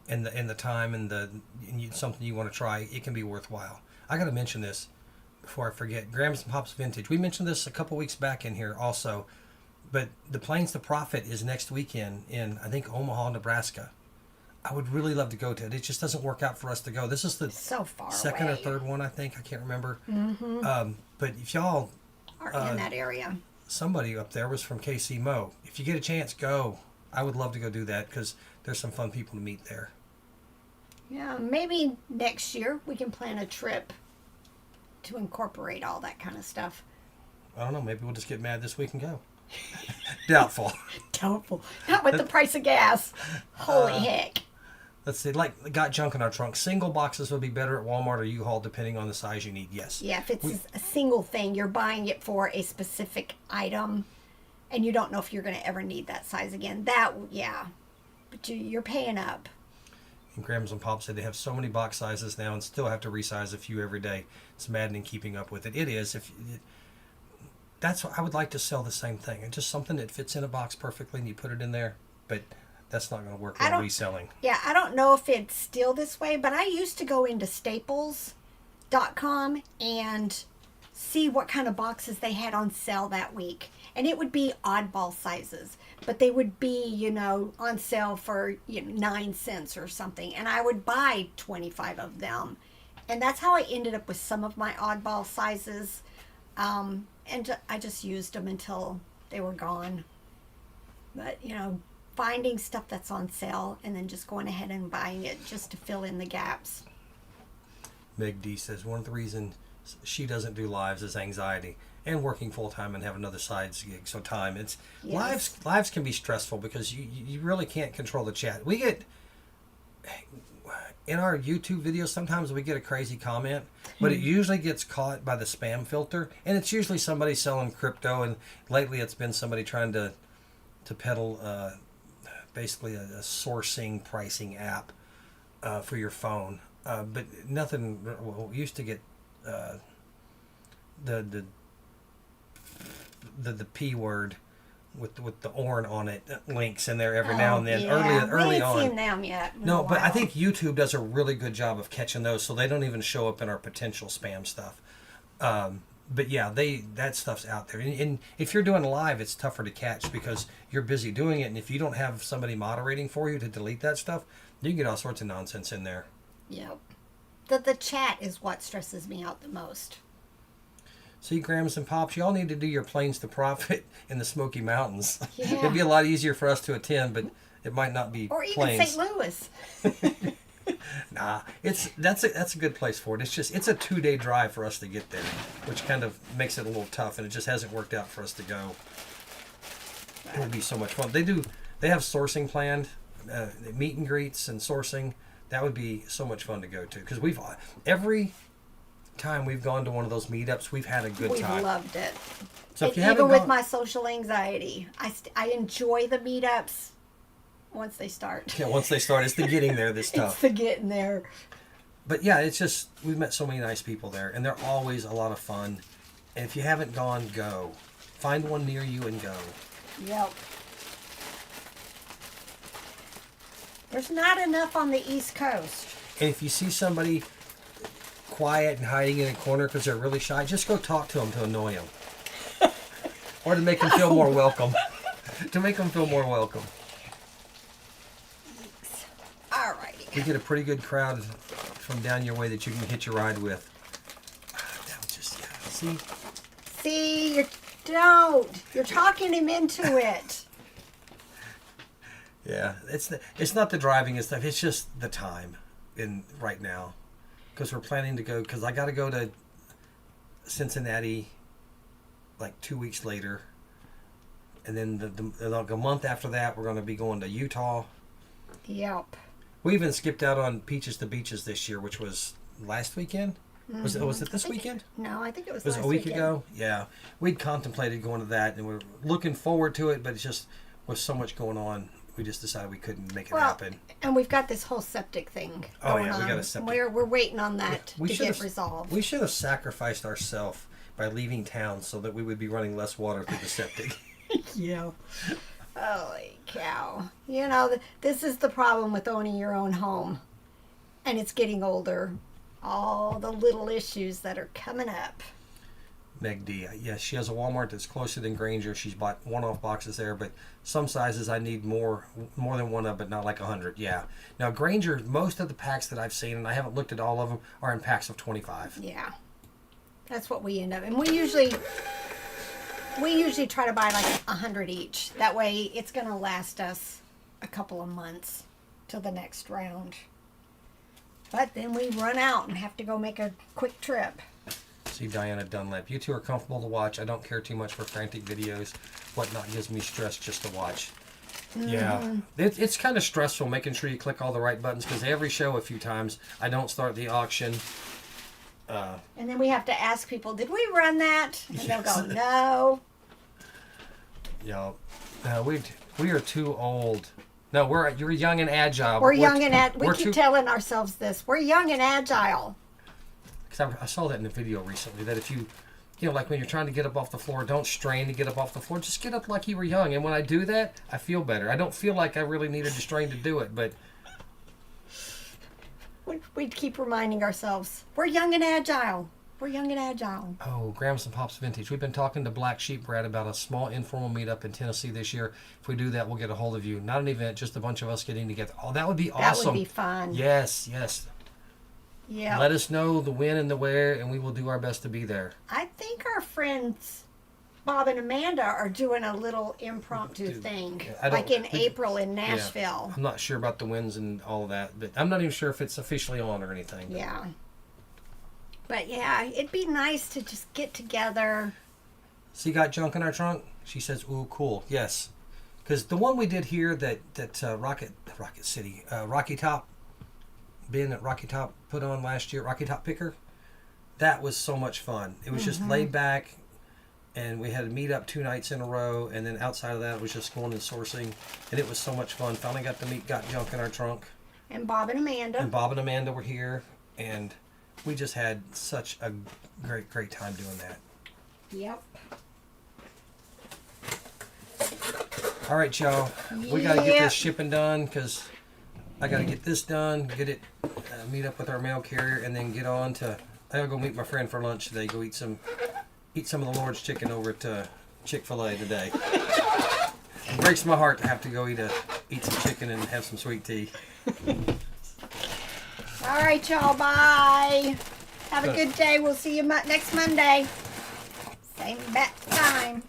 and the time and something you want to try, it can be worthwhile. I got to mention this before I forget. Grams and Pops Vintage. We mentioned this a couple weeks back in here also. But the Plains to Profit is next weekend in, I think, Omaha, Nebraska. I would really love to go to it. It just doesn't work out for us to go. This is the so far second away. or third one, I think. I can't remember. Mm-hmm. But if y'all are in that area, somebody up there was from KC Mo. If you get a chance, go. I would love to go do that because there's some fun people to meet there. Yeah, maybe next year we can plan a trip to incorporate all that kind of stuff. I don't know. Maybe we'll just get mad this week and go. Doubtful. Doubtful. Not with the price of gas. Holy heck. Let's see. Like, got junk in our trunk. Single boxes would be better at Walmart or U-Haul, depending on the size you need. Yes. Yeah, if it's a single thing, you're buying it for a specific item, and you don't know if you're going to ever need that size again. Yeah. But you're paying up. And Grams and Pop said they have so many box sizes now and still have to resize a few every day. It's maddening keeping up with it. It is. That's what I would like to sell the same thing. It's just something that fits in a box perfectly and you put it in there. But that's not going to work with reselling. Yeah, I don't know if it's still this way, but I used to go into Staples.com and see what kind of boxes they had on sale that week. And it would be oddball sizes, but they would be, on sale for 9 cents or something. And I would buy 25 of them. And that's how I ended up with some of my oddball sizes. And I just used them until they were gone. But, finding stuff that's on sale and then just going ahead and buying it just to fill in the gaps. Meg D says one of the reasons she doesn't do lives is anxiety and working full time and have another side gig. So time, it's lives can be stressful because you really can't control the chat. We get in our YouTube videos sometimes we get a crazy comment, but it usually gets caught by the spam filter, and it's usually somebody selling crypto. And lately, it's been somebody trying to peddle basically a sourcing pricing app for your phone. But nothing. We used to get the P word with the ORN on it links in there every now and then. Yeah. Early on. We ain't seen them yet. No, but I think YouTube does a really good job of catching those, so they don't even show up in our potential spam stuff. But yeah, that stuff's out there. And if you're doing live, it's tougher to catch because you're busy doing it, and if you don't have somebody moderating for you to delete that stuff, you can get all sorts of nonsense in there. Yep. The chat is what stresses me out the most. See, Grams and Pops, y'all need to do your Planes to Profit in the Smoky Mountains. Yeah. It'd be a lot easier for us to attend, but it might not be or even planes. St. Louis. Nah, that's a good place for it. It's a 2-day drive for us to get there, which kind of makes it a little tough, and it just hasn't worked out for us to go. It would be so much fun. They have sourcing planned, meet and greets and sourcing. That would be so much fun to go to because every time we've gone to one of those meetups, we've had a good time. We've loved it. So if you even with my social anxiety, I enjoy the meetups once they start. Yeah, once they start, it's the getting there that's tough. It's the getting there. But yeah, it's just we've met so many nice people there, and they're always a lot of fun. And if you haven't gone, go. Find one near you and go. Yep. There's not enough on the East Coast. And if you see somebody quiet and hiding in a corner because they're really shy, just go talk to them to annoy them. Or to make them feel more welcome. To make them feel more welcome. Alrighty. We get a pretty good crowd from down your way that you can hitch a ride with. See? You're talking him into it. Yeah, it's not the driving and stuff. It's just the time right now. Because we're planning to go, because I got to go to Cincinnati like 2 weeks later. And then the month after that, we're going to be going to Utah. Yep. We even skipped out on Peaches to Beaches this year, which was last weekend. Mm-hmm. Was it this weekend? No, I think it was Was last it a week weekend. ago? Yeah. We'd contemplated going to that, and we're looking forward to it, but it's just with so much going on, we just decided we couldn't make it happen. And we've got this whole septic thing going on. We got a septic. We're waiting on that to get resolved. We should have sacrificed ourselves by leaving town so that we would be running less water through the septic. Yeah. Holy cow. This is the problem with owning your own home. And it's getting older. All the little issues that are coming up. Meg D. Yes, she has a Walmart that's closer than Granger. She's bought one-off boxes there, but some sizes I need more than one of, but not like 100. Yeah. Now, Granger, most of the packs that I've seen, and I haven't looked at all of them, are in packs of 25. Yeah. That's what we end up. And we usually try to buy like 100 each. That way it's going to last us a couple of months till the next round. But then we run out and have to go make a quick trip. See Diana Dunlap. You two are comfortable to watch. I don't care too much for frantic videos. Whatnot gives me stress just to watch. Yeah, it's kind of stressful making sure you click all the right buttons because every show a few times I don't start the auction. And then we have to ask people, did we run that? And they'll go, no. Yeah, we are too old. No, you're young and agile. We're young and we keep telling ourselves this. We're young and agile. Because I saw that in a video recently that if you know, like when you're trying to get up off the floor, don't strain to get up off the floor. Just get up like you were young. And when I do that, I feel better. I don't feel like I really needed to strain to do it, but we'd keep reminding ourselves, we're young and agile. We're young and agile. Oh, Grams and Pops Vintage. We've been talking to Black Sheep Brad about a small informal meetup in Tennessee this year. If we do that, we'll get a hold of you. Not an event, just a bunch of us getting together. Oh, that would be awesome. That would be fun. Yes. Yeah. Let us know the when and the where, and we will do our best to be there. I think our friends Bob and Amanda are doing a little impromptu thing, like in April in Nashville. Yeah, I'm not sure about the wins and all of that, but I'm not even sure if it's officially on or anything. Yeah. But yeah, it'd be nice to just get together. So you got junk in our trunk? She says, ooh, cool. Yes. Because the one we did here that Rocky Top, Ben at Rocky Top put on last year, Rocky Top Picker, that was so much fun. It was just laid back, and we had to meet up 2 nights in a row, and then outside of that it was just going and sourcing, and it was so much fun. Finally got to meet Got Junk in Our Trunk. And Bob and Amanda. And Bob and Amanda were here, and we just had such a great time doing that. Yep. All right, y'all. We got to get this shipping done because I got to get this done, get it, meet up with our mail carrier, and then get on to. I gotta go meet my friend for lunch today. Go eat some of the Lord's chicken over at Chick-fil-A today. It breaks my heart to have to go eat some chicken and have some sweet tea. All right, y'all. Bye. Have a good day. We'll see you next Monday. Same bat time.